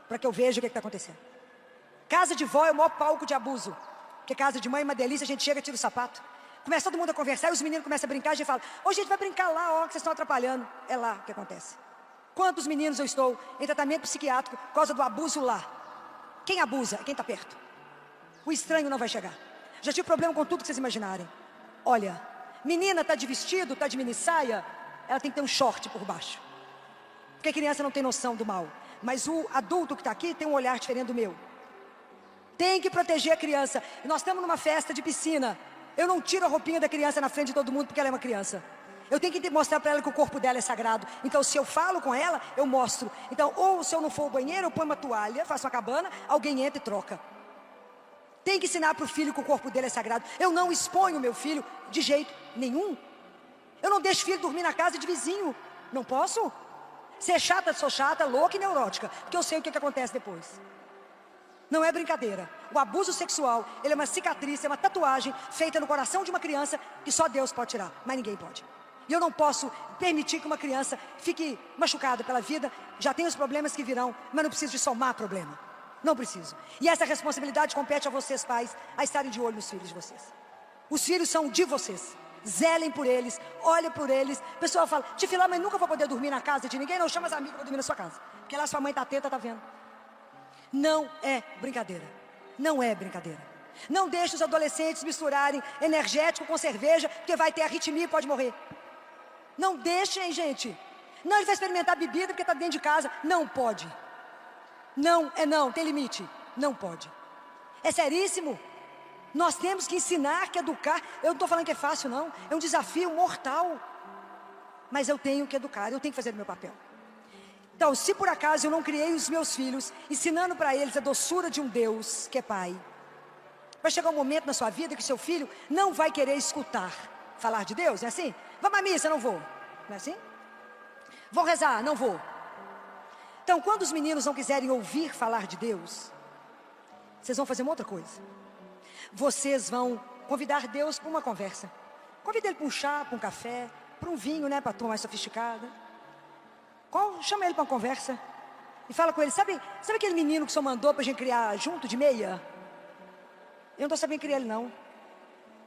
para que eu veja o que está acontecendo. Casa de vó é o maior palco de abuso. Porque casa de mãe é uma delícia, a gente chega, tira o sapato. Começa todo mundo a conversar, e os meninos começam a brincar, a gente fala, ô gente, vai brincar lá, ó, que vocês estão atrapalhando. É lá que acontece. Quantos meninos eu estou em tratamento psiquiátrico por causa do abuso lá? Quem abusa é quem está perto. O estranho não vai chegar. Já tive problema com tudo que vocês imaginarem. Olha, menina está de vestido, está de mini saia, ela tem que ter um short por baixo. Porque a criança não tem noção do mal. Mas o adulto que está aqui tem um olhar diferente do meu. Tem que proteger a criança. Nós estamos numa festa de piscina. Eu não tiro a roupinha da criança na frente de todo mundo porque ela é uma criança. Eu tenho que mostrar para ela que o corpo dela é sagrado. Então, se eu falo com ela, eu mostro. Então, ou se eu não for ao banheiro, eu ponho uma toalha, faço uma cabana, alguém entra e troca. Tem que ensinar para o filho que o corpo dele é sagrado. Eu não exponho o meu filho de jeito nenhum. Eu não deixo filho dormir na casa de vizinho. Não posso. Ser chata, sou chata, louca e neurótica. Porque eu sei o que acontece depois. Não é brincadeira. O abuso sexual, ele é uma cicatriz, é uma tatuagem feita no coração de uma criança que só Deus pode tirar, mas ninguém pode. E eu não posso permitir que uma criança fique machucada pela vida. Já tem os problemas que virão, mas não preciso de somar problema. Não preciso. E essa responsabilidade compete a vocês, pais, a estarem de olho nos filhos de vocês. Os filhos são de vocês. Zelem por eles, olhem por eles. O pessoal fala, Tifilá, mas nunca vou poder dormir na casa de ninguém. Não, chama as amigas para dormir na sua casa. Porque lá sua mãe está atenta, está vendo. Não é brincadeira. Não é brincadeira. Não deixe os adolescentes misturarem energético com cerveja, porque vai ter arritmia e pode morrer. Não deixem, gente. Não, ele vai experimentar bebida porque está dentro de casa. Não pode. Não é não, tem limite. Não pode. É seríssimo. Nós temos que ensinar, que educar. Eu não estou falando que é fácil, não. É um desafio mortal. Mas eu tenho que educar, eu tenho que fazer o meu papel. Então, se por acaso eu não criei os meus filhos, ensinando para eles a doçura de um Deus que é Pai, vai chegar um momento na sua vida que seu filho não vai querer escutar falar de Deus, não é assim? Vamos à missa, não vou. Não é assim? Vou rezar, não vou. Então, quando os meninos não quiserem ouvir falar de Deus, vocês vão fazer uma outra coisa. Vocês vão convidar Deus para uma conversa. Convida ele para um chá, para um café, para um vinho, né, para turma mais sofisticada. Chama ele para uma conversa e fala com ele, sabe aquele menino que o senhor mandou para a gente criar junto de meia? Eu não estou sabendo criar ele não.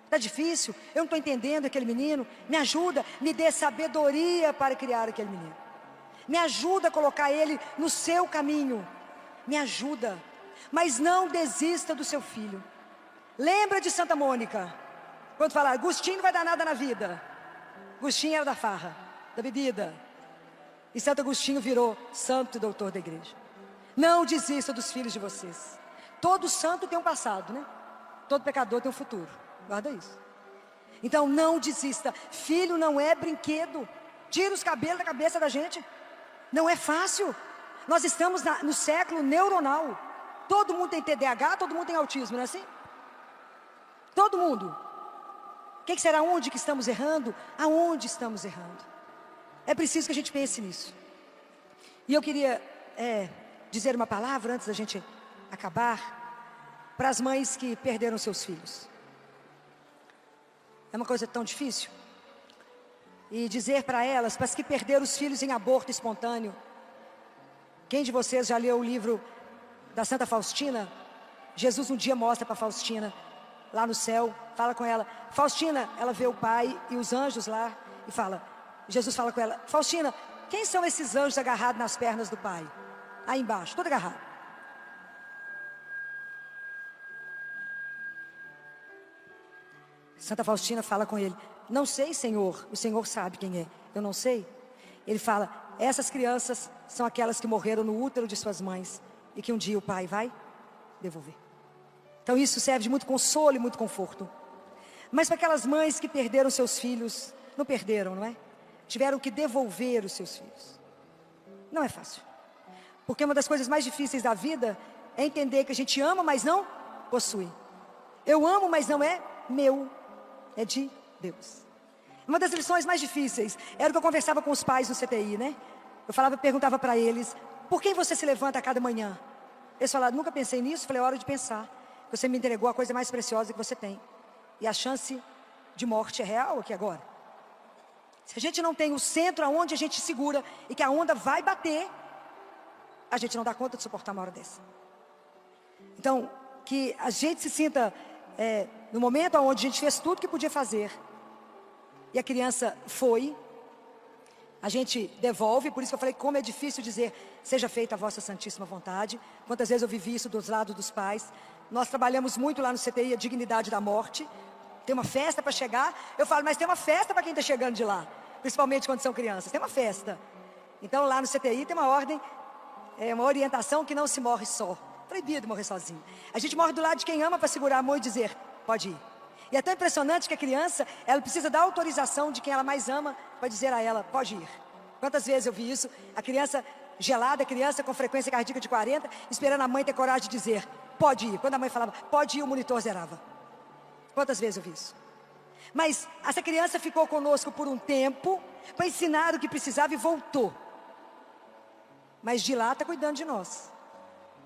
Está difícil, eu não estou entendendo aquele menino. Me ajuda, me dê sabedoria para criar aquele menino. Me ajuda a colocar ele no seu caminho. Me ajuda. Mas não desista do seu filho. Lembra de Santa Mônica, quando fala, Agostinho não vai dar nada na vida. Agostinho era da farra, da bebida. E Santo Agostinho virou santo e doutor da igreja. Não desista dos filhos de vocês. Todo santo tem um passado, né? Todo pecador tem um futuro. Guarda isso. Então não desista. Filho não é brinquedo. Tira os cabelos da cabeça da gente. Não é fácil. Nós estamos no século neuronal. Todo mundo tem TDAH, todo mundo tem autismo, não é assim? Todo mundo. O que será? Onde que estamos errando? Aonde estamos errando? É preciso que a gente pense nisso. E eu queria dizer uma palavra antes da gente acabar para as mães que perderam seus filhos. É uma coisa tão difícil. E dizer para elas, para as que perderam os filhos em aborto espontâneo. Quem de vocês já leu o livro da Santa Faustina? Jesus um dia mostra para Faustina, lá no céu, fala com ela. Faustina, ela vê o pai e os anjos lá e fala... Jesus fala com ela, Faustina, quem são esses anjos agarrados nas pernas do pai? Aí embaixo, todo agarrado. Santa Faustina fala com ele, não sei, Senhor, o Senhor sabe quem é, eu não sei. Ele fala, essas crianças são aquelas que morreram no útero de suas mães e que um dia o pai vai devolver. Então isso serve de muito consolo e muito conforto. Mas para aquelas mães que perderam seus filhos, não perderam, não é? Tiveram que devolver os seus filhos. Não é fácil. Porque uma das coisas mais difíceis da vida é entender que a gente ama, mas não possui. Eu amo, mas não é meu, é de Deus. Uma das lições mais difíceis era o que eu conversava com os pais no CTI, né? Eu perguntava para eles, por quem você se levanta a cada manhã? Eles falaram, nunca pensei nisso. Falei, é hora de pensar. Você me entregou a coisa mais preciosa que você tem. E a chance de morte é real aqui agora. Se a gente não tem o centro aonde a gente segura e que a onda vai bater, a gente não dá conta de suportar uma hora dessa. Então, que a gente se sinta no momento onde a gente fez tudo que podia fazer e a criança foi, a gente devolve. Por isso que eu falei como é difícil dizer, seja feita a vossa santíssima vontade. Quantas vezes eu vivi isso dos lados dos pais. Nós trabalhamos muito lá no CTI a dignidade da morte. Tem uma festa para chegar, eu falo, mas tem uma festa para quem está chegando de lá, principalmente quando são crianças, tem uma festa. Então lá no CTI tem uma ordem, uma orientação que não se morre só, proibido morrer sozinho. A gente morre do lado de quem ama para segurar a mão e dizer, pode ir. E é tão impressionante que a criança, ela precisa da autorização de quem ela mais ama para dizer a ela, pode ir. Quantas vezes eu vi isso, a criança gelada, a criança com frequência cardíaca de 40, esperando a mãe ter coragem de dizer, pode ir. Quando a mãe falava, pode ir, o monitor zerava. Quantas vezes eu vi isso? Mas essa criança ficou conosco por um tempo, para ensinar o que precisava e voltou. Mas de lá está cuidando de nós.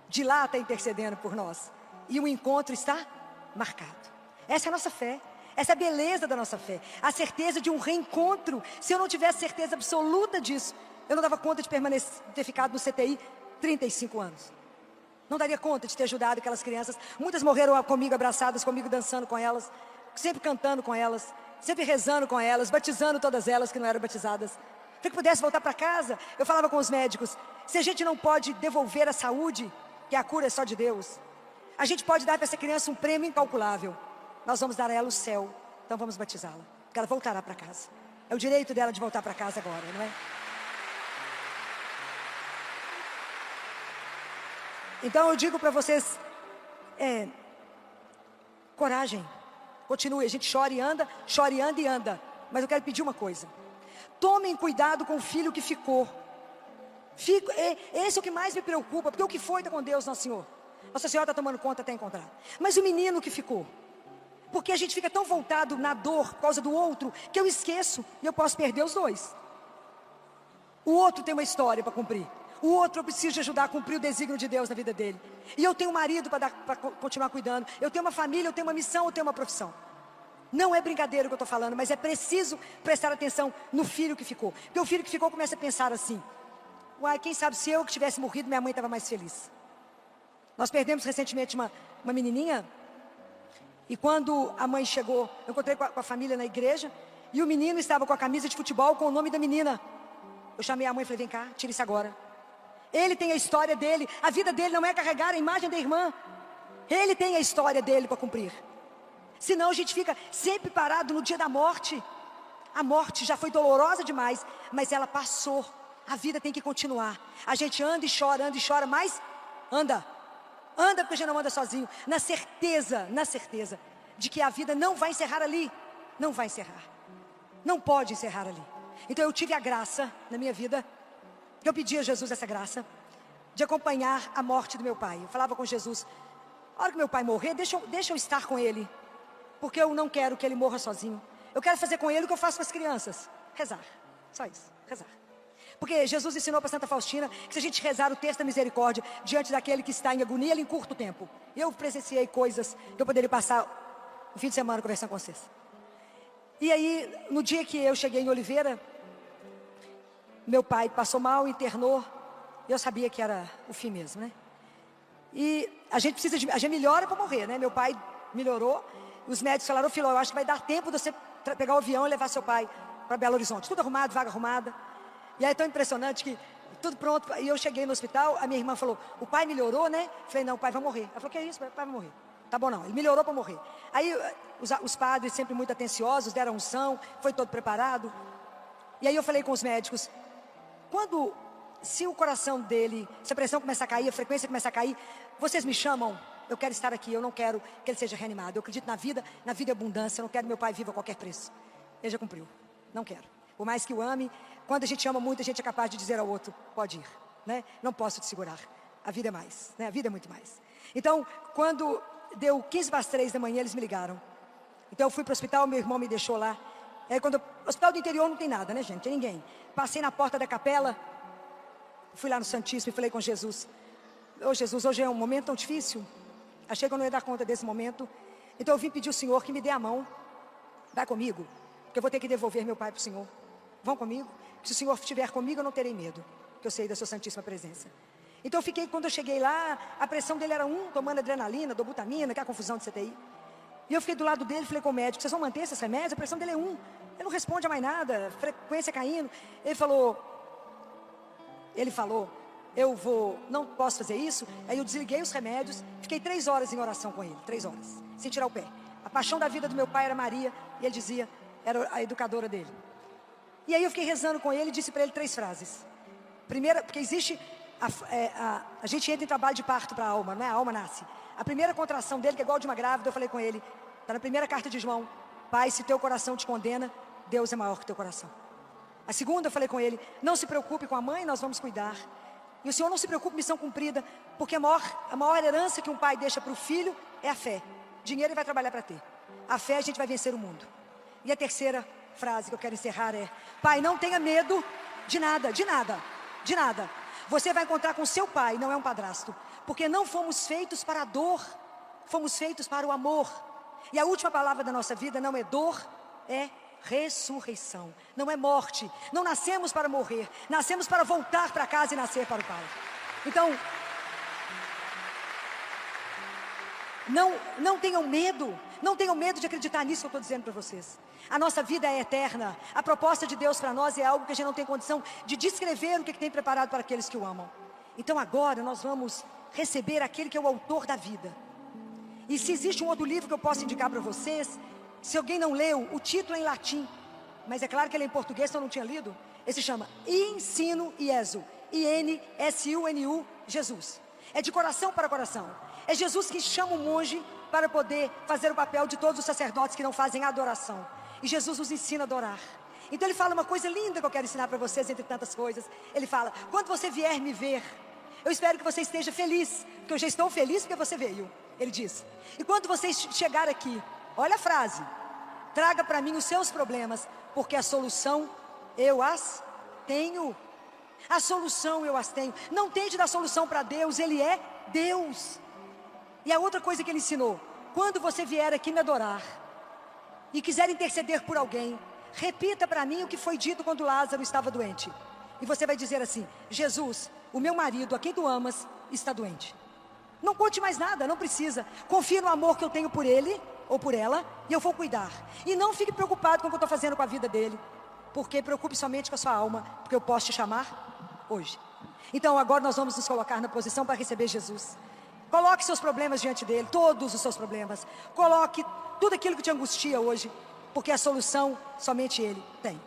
De lá está intercedendo por nós. E o encontro está marcado. Essa é a nossa fé. Essa é a beleza da nossa fé. A certeza de um reencontro. Se eu não tivesse certeza absoluta disso, eu não dava conta de ter ficado no CTI 35 anos. Não daria conta de ter ajudado aquelas crianças. Muitas morreram comigo, abraçadas comigo, dançando com elas, sempre cantando com elas, sempre rezando com elas, batizando todas elas que não eram batizadas. Para que pudesse voltar para casa, eu falava com os médicos, se a gente não pode devolver a saúde, que a cura é só de Deus, a gente pode dar para essa criança um prêmio incalculável. Nós vamos dar a ela o céu, então vamos batizá-la, porque ela voltará para casa. É o direito dela de voltar para casa agora, não é? Então eu digo para vocês, coragem, continue, a gente chora e anda e anda, mas eu quero pedir uma coisa, tomem cuidado com o filho que ficou, esse é o que mais me preocupa, porque o que foi está com Deus, Nosso Senhor, Nossa Senhora está tomando conta até encontrar, mas o menino que ficou, porque a gente fica tão voltado na dor, por causa do outro, que eu esqueço, e eu posso perder os dois, o outro tem uma história para cumprir, o outro eu preciso de ajudar a cumprir o desígnio de Deus na vida dele. E eu tenho um marido para continuar cuidando. Eu tenho uma família, eu tenho uma missão, eu tenho uma profissão. Não é brincadeira o que eu estou falando, mas é preciso prestar atenção no filho que ficou. Porque o filho que ficou começa a pensar assim, uai, quem sabe se eu que tivesse morrido, minha mãe estava mais feliz. Nós perdemos recentemente uma menininha, e quando a mãe chegou, eu encontrei com a família na igreja, e o menino estava com a camisa de futebol com o nome da menina. Eu chamei a mãe e falei, vem cá, tira isso agora. Ele tem a história dele, a vida dele não é carregar a imagem da irmã. Ele tem a história dele para cumprir. Senão a gente fica sempre parado no dia da morte. A morte já foi dolorosa demais, mas ela passou. A vida tem que continuar. A gente anda e chora, mas anda. Anda porque a gente não anda sozinho. Na certeza de que a vida não vai encerrar ali. Não vai encerrar. Não pode encerrar ali. Então eu tive a graça na minha vida, eu pedi a Jesus essa graça, de acompanhar a morte do meu pai. Eu falava com Jesus, a hora que meu pai morrer, deixa eu estar com ele, porque eu não quero que ele morra sozinho. Eu quero fazer com ele o que eu faço com as crianças, rezar, só isso, rezar. Porque Jesus ensinou para Santa Faustina, que se a gente rezar o texto da misericórdia, diante daquele que está em agonia, ele encurta o tempo. Eu presenciei coisas que eu poderia passar o fim de semana conversando com vocês. E aí, no dia que eu cheguei em Oliveira, meu pai passou mal, internou, e eu sabia que era o fim mesmo, né? E a gente melhora para morrer, né? Meu pai melhorou, os médicos falaram, filho, eu acho que vai dar tempo de você pegar o avião e levar seu pai para Belo Horizonte. Tudo arrumado, vaga arrumada. E aí é tão impressionante que tudo pronto, e eu cheguei no hospital, a minha irmã falou, o pai melhorou, né? Eu falei, não, o pai vai morrer. Ela falou, que é isso? O pai vai morrer. Tá bom, não, ele melhorou para morrer. Aí os padres, sempre muito atenciosos, deram unção, foi todo preparado. E aí eu falei com os médicos, se o coração dele, se a pressão começar a cair, a frequência começar a cair, vocês me chamam, eu quero estar aqui, eu não quero que ele seja reanimado. Eu acredito na vida e abundância, eu não quero que meu pai viva a qualquer preço. Ele já cumpriu, não quero. Por mais que o ame, quando a gente ama muito, a gente é capaz de dizer ao outro, pode ir, né? Não posso te segurar, a vida é mais, né? A vida é muito mais. Então, quando deu 15:03 da manhã, eles me ligaram. Então eu fui para o hospital, meu irmão me deixou lá. Hospital do interior não tem nada, né, gente? Tem ninguém. Passei na porta da capela, fui lá no Santíssimo e falei com Jesus. Ô Jesus, hoje é um momento tão difícil. Achei que eu não ia dar conta desse momento. Então eu vim pedir ao Senhor que me dê a mão. Vai comigo, porque eu vou ter que devolver meu pai para o Senhor. Vão comigo? Se o Senhor estiver comigo, eu não terei medo, porque eu sei da sua santíssima presença. Então eu fiquei, quando eu cheguei lá, a pressão dele era 1, tomando adrenalina, dobutamina, aquela confusão de CTI. E eu fiquei do lado dele e falei com o médico, vocês vão manter esses remédios? A pressão dele é 1. Ele não responde a mais nada, frequência caindo. Ele falou, não posso fazer isso. Aí eu desliguei os remédios, fiquei 3 horas em oração com ele, 3 horas, sem tirar o pé. A paixão da vida do meu pai era Maria, e ele dizia, era a educadora dele. E aí eu fiquei rezando com ele e disse para ele 3 frases. Primeira, porque existe, a gente entra em trabalho de parto para a alma, não é? A alma nasce. A primeira contração dele, que é igual de uma grávida, eu falei com ele, está na primeira carta de João, pai, se teu coração te condena, Deus é maior que teu coração. A segunda eu falei com ele, não se preocupe com a mãe, nós vamos cuidar. E o Senhor não se preocupe, missão cumprida, porque a maior herança que um pai deixa para o filho é a fé. Dinheiro ele vai trabalhar para ter. A fé a gente vai vencer o mundo. E a terceira frase que eu quero encerrar é, pai, não tenha medo de nada, de nada, de nada. Você vai encontrar com seu pai, não é um padrasto. Porque não fomos feitos para a dor, fomos feitos para o amor. E a última palavra da nossa vida não é dor, é ressurreição. Não é morte. Não nascemos para morrer. Nascemos para voltar para casa e nascer para o Pai. Então, não tenham medo. Não tenham medo de acreditar nisso que eu estou dizendo para vocês. A nossa vida é eterna. A proposta de Deus para nós é algo que a gente não tem condição de descrever o que tem preparado para aqueles que o amam. Então agora nós vamos receber aquele que é o autor da vida. E se existe um outro livro que eu posso indicar para vocês, se alguém não leu, o título é em latim, mas é claro que ele é em português, então eu não tinha lido. Ele se chama Ensino Iesu, I-N-S-U-N-U, Jesus. É de coração para coração. É Jesus que chama o monge para poder fazer o papel de todos os sacerdotes que não fazem adoração. E Jesus nos ensina a adorar. Então ele fala uma coisa linda que eu quero ensinar para vocês, entre tantas coisas. Ele fala, quando você vier me ver, eu espero que você esteja feliz, porque eu já estou feliz porque você veio. Ele diz, e quando você chegar aqui, olha a frase, traga para mim os seus problemas, porque a solução eu as tenho. A solução eu as tenho. Não tente dar solução para Deus, Ele é Deus. E a outra coisa que Ele ensinou, quando você vier aqui me adorar, e quiser interceder por alguém, repita para mim o que foi dito quando Lázaro estava doente. E você vai dizer assim, Jesus, o meu marido, a quem tu amas, está doente. Não conte mais nada, não precisa. Confie no amor que eu tenho por ele, ou por ela, e eu vou cuidar. E não fique preocupado com o que eu estou fazendo com a vida dele, porque preocupe somente com a sua alma, porque eu posso te chamar hoje. Então agora nós vamos nos colocar na posição para receber Jesus. Coloque seus problemas diante dele, todos os seus problemas. Coloque tudo aquilo que te angustia hoje, porque a solução somente ele tem.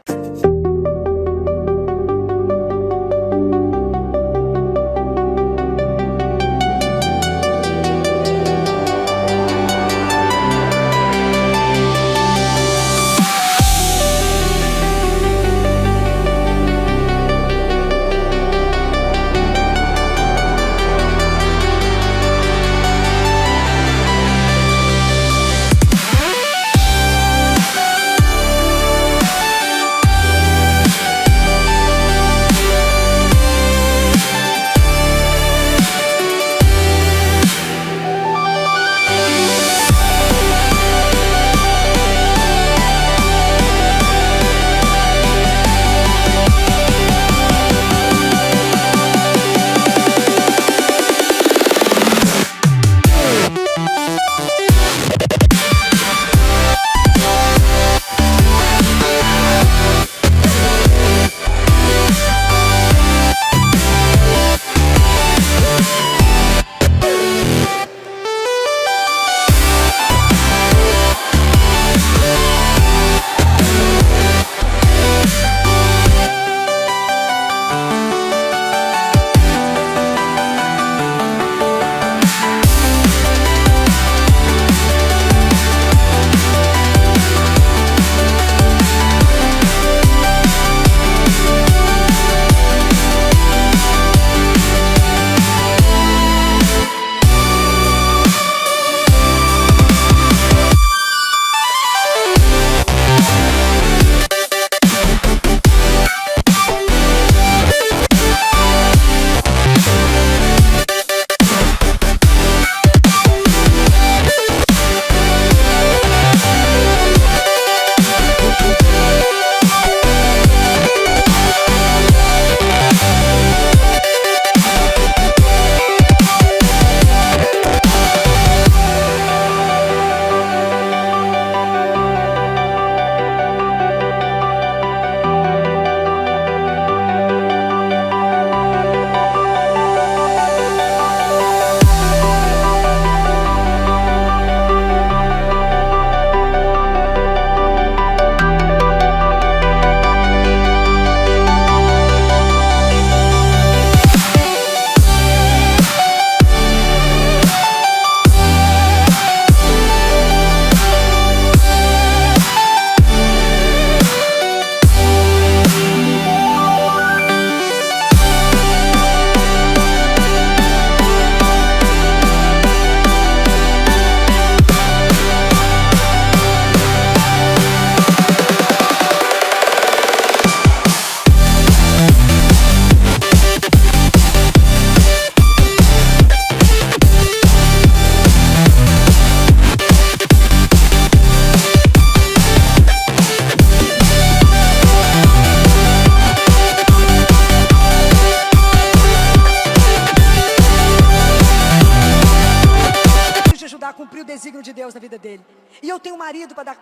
desígnio de Deus na vida dele. E eu tenho um marido para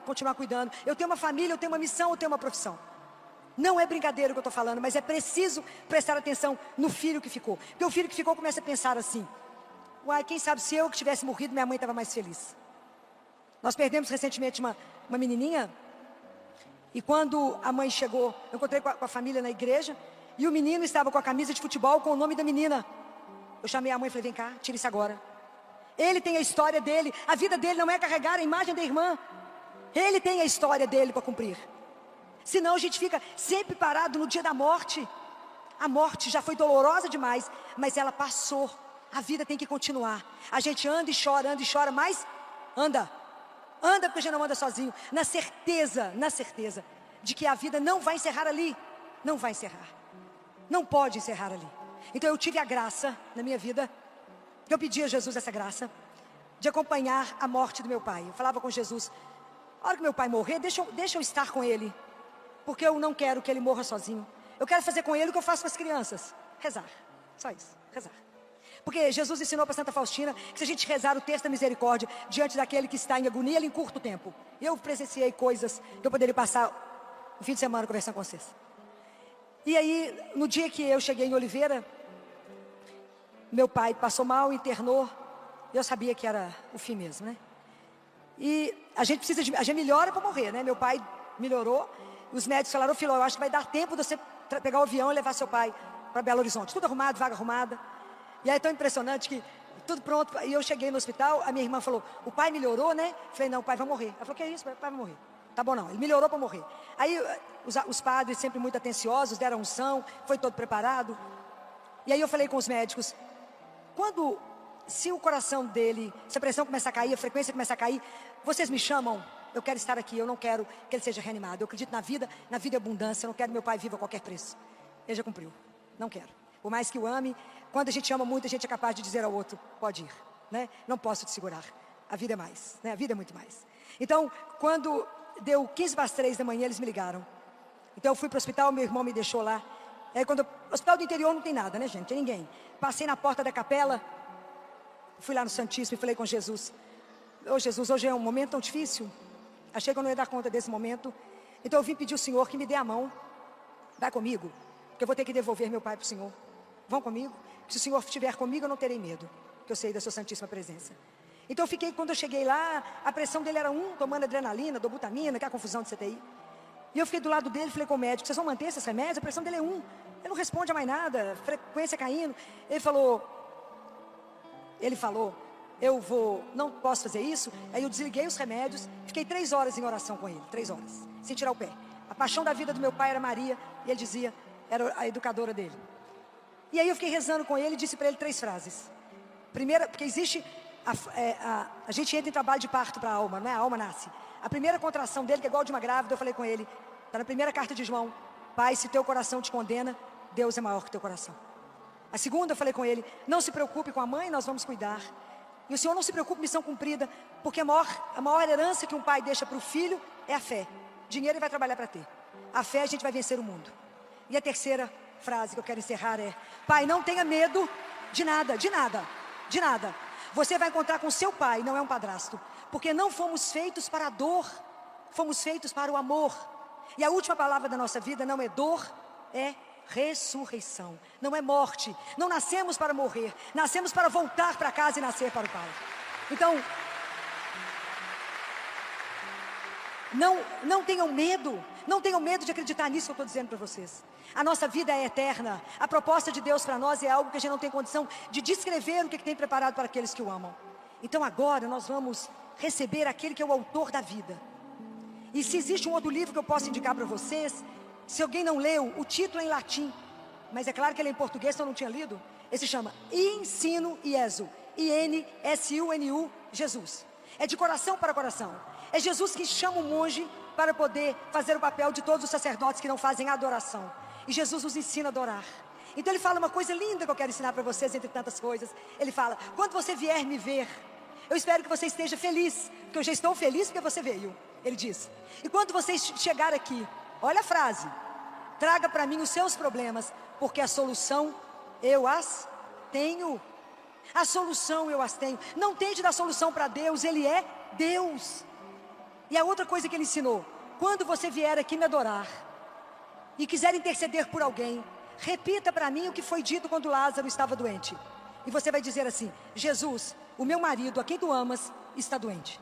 continuar cuidando. Eu tenho uma família, eu tenho uma missão, eu tenho uma profissão. Não é brincadeira o que eu estou falando, mas é preciso prestar atenção no filho que ficou. Porque o filho que ficou começa a pensar assim: uai, quem sabe se eu que tivesse morrido, minha mãe estava mais feliz. Nós perdemos recentemente uma menininha. E quando a mãe chegou, eu encontrei com a família na igreja. E o menino estava com a camisa de futebol com o nome da menina. Eu chamei a mãe e falei: vem cá, tira isso agora. Ele tem a história dele. A vida dele não é carregar a imagem da irmã. Ele tem a história dele para cumprir. Senão a gente fica sempre parado no dia da morte. A morte já foi dolorosa demais, mas ela passou. A vida tem que continuar. A gente anda e chora, mas anda. Anda porque a gente não anda sozinho. Na certeza de que a vida não vai encerrar ali. Não vai encerrar. Não pode encerrar ali. Então eu tive a graça na minha vida. Eu pedi a Jesus essa graça de acompanhar a morte do meu pai. Eu falava com Jesus: a hora que meu pai morrer, deixa eu estar com ele. Porque eu não quero que ele morra sozinho. Eu quero fazer com ele o que eu faço com as crianças: rezar. Só isso, rezar. Porque Jesus ensinou para Santa Faustina que se a gente rezar o texto da misericórdia diante daquele que está em agonia, ele encurta o tempo. E eu presenciei coisas que eu poderia passar o fim de semana conversando com vocês. E aí, no dia que eu cheguei em Oliveira, meu pai passou mal, internou. Eu sabia que era o fim mesmo, né? E a gente melhora para morrer, né? Meu pai melhorou. Os médicos falaram: filho, eu acho que vai dar tempo de você pegar o avião e levar seu pai para Belo Horizonte. Tudo arrumado, vaga arrumada. E aí é tão impressionante que tudo pronto. E eu cheguei no hospital, a minha irmã falou: o pai melhorou, né? Eu falei: não, o pai vai morrer. Ela falou: que é isso? O pai vai morrer. Tá bom, não, ele melhorou para morrer. Aí os padres, sempre muito atenciosos, deram unção, foi todo preparado. E aí eu falei com os médicos: se o coração dele, se a pressão começar a cair, a frequência começar a cair, vocês me chamam? Eu quero estar aqui, eu não quero que ele seja reanimado. Eu acredito na vida e abundância, eu não quero que meu pai viva a qualquer preço. Ele já cumpriu, não quero. Por mais que o ame, quando a gente ama muito, a gente é capaz de dizer ao outro: pode ir, né? Não posso te segurar, a vida é mais, né? A vida é muito mais. Então, quando deu 15:03 da manhã, eles me ligaram. Então eu fui para o hospital, meu irmão me deixou lá. Aí hospital do interior não tem nada, né, gente? Tem ninguém. Passei na porta da capela, fui lá no Santíssimo e falei com Jesus: ô Jesus, hoje é um momento tão difícil. Achei que eu não ia dar conta desse momento. Então eu vim pedir ao Senhor que me dê a mão. Vai comigo, porque eu vou ter que devolver meu pai para o Senhor. Vão comigo? Se o Senhor estiver comigo, eu não terei medo, porque eu sei da sua santíssima presença. Então eu fiquei, quando eu cheguei lá, a pressão dele era 1, tomando adrenalina, dobutamina, que é a confusão de CTI. E eu fiquei do lado dele e falei com o médico: vocês vão manter esses remédios? A pressão dele é 1. Ele não responde a mais nada, frequência caindo. Ele falou: não posso fazer isso. Aí eu desliguei os remédios, fiquei 3 horas em oração com ele, 3 horas, sem tirar o pé. A paixão da vida do meu pai era Maria, e ele dizia, era a educadora dele. E aí eu fiquei rezando com ele e disse para ele 3 frases. Primeira, porque existe, a gente entra em trabalho de parto para a alma, não é? A alma nasce. A primeira contração dele, que é igual de uma grávida, eu falei com ele, está na primeira carta de João: pai, se teu coração te condena, Deus é maior que teu coração. A segunda, eu falei com ele: não se preocupe com a mãe, nós vamos cuidar. E o Senhor não se preocupe, missão cumprida, porque a maior herança que um pai deixa para o filho é a fé. Dinheiro ele vai trabalhar para ter. A fé, a gente vai vencer o mundo. E a terceira frase que eu quero encerrar é: pai, não tenha medo de nada, de nada, de nada. Você vai encontrar com seu pai, não é um padrasto. Porque não fomos feitos para a dor, fomos feitos para o amor. E a última palavra da nossa vida não é dor, é ressurreição. Não é morte. Não nascemos para morrer, nascemos para voltar para casa e nascer para o Pai. Então, não tenham medo. Não tenham medo de acreditar nisso que eu estou dizendo para vocês. A nossa vida é eterna. A proposta de Deus para nós é algo que a gente não tem condição de descrever o que tem preparado para aqueles que o amam. Então agora nós vamos receber aquele que é o autor da vida. E se existe um outro livro que eu posso indicar para vocês, se alguém não leu, o título é em latim, mas é claro que ele é em português, então eu não tinha lido. Ele se chama Ensino Iesu, I-N-S-U-N-U, Jesus. É de coração para coração. É Jesus que chama o monge para poder fazer o papel de todos os sacerdotes que não fazem adoração. E Jesus nos ensina a adorar. Então ele fala uma coisa linda que eu quero ensinar para vocês, entre tantas coisas. Ele fala: quando você vier me ver, eu espero que você esteja feliz, porque eu já estou feliz porque você veio. Ele diz: e quando você chegar aqui, olha a frase: traga para mim os seus problemas, porque a solução eu as tenho. A solução eu as tenho. Não tente dar solução para Deus, Ele é Deus. E a outra coisa que Ele ensinou: quando você vier aqui me adorar e quiser interceder por alguém, repita para mim o que foi dito quando Lázaro estava doente. E você vai dizer assim: Jesus, o meu marido, a quem tu amas, está doente.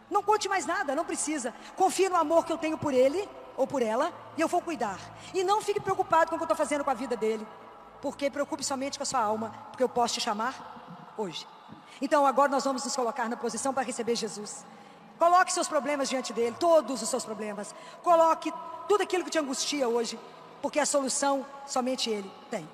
Não conte mais nada, não precisa. Confie no amor que eu tenho por ele ou por ela, e eu vou cuidar. E não fique preocupado com o que eu estou fazendo com a vida dele, porque preocupe somente com a sua alma, porque eu posso te chamar hoje. Então agora nós vamos nos colocar na posição para receber Jesus. Coloque seus problemas diante dele, todos os seus problemas. Coloque tudo aquilo que te angustia hoje, porque a solução somente ele tem.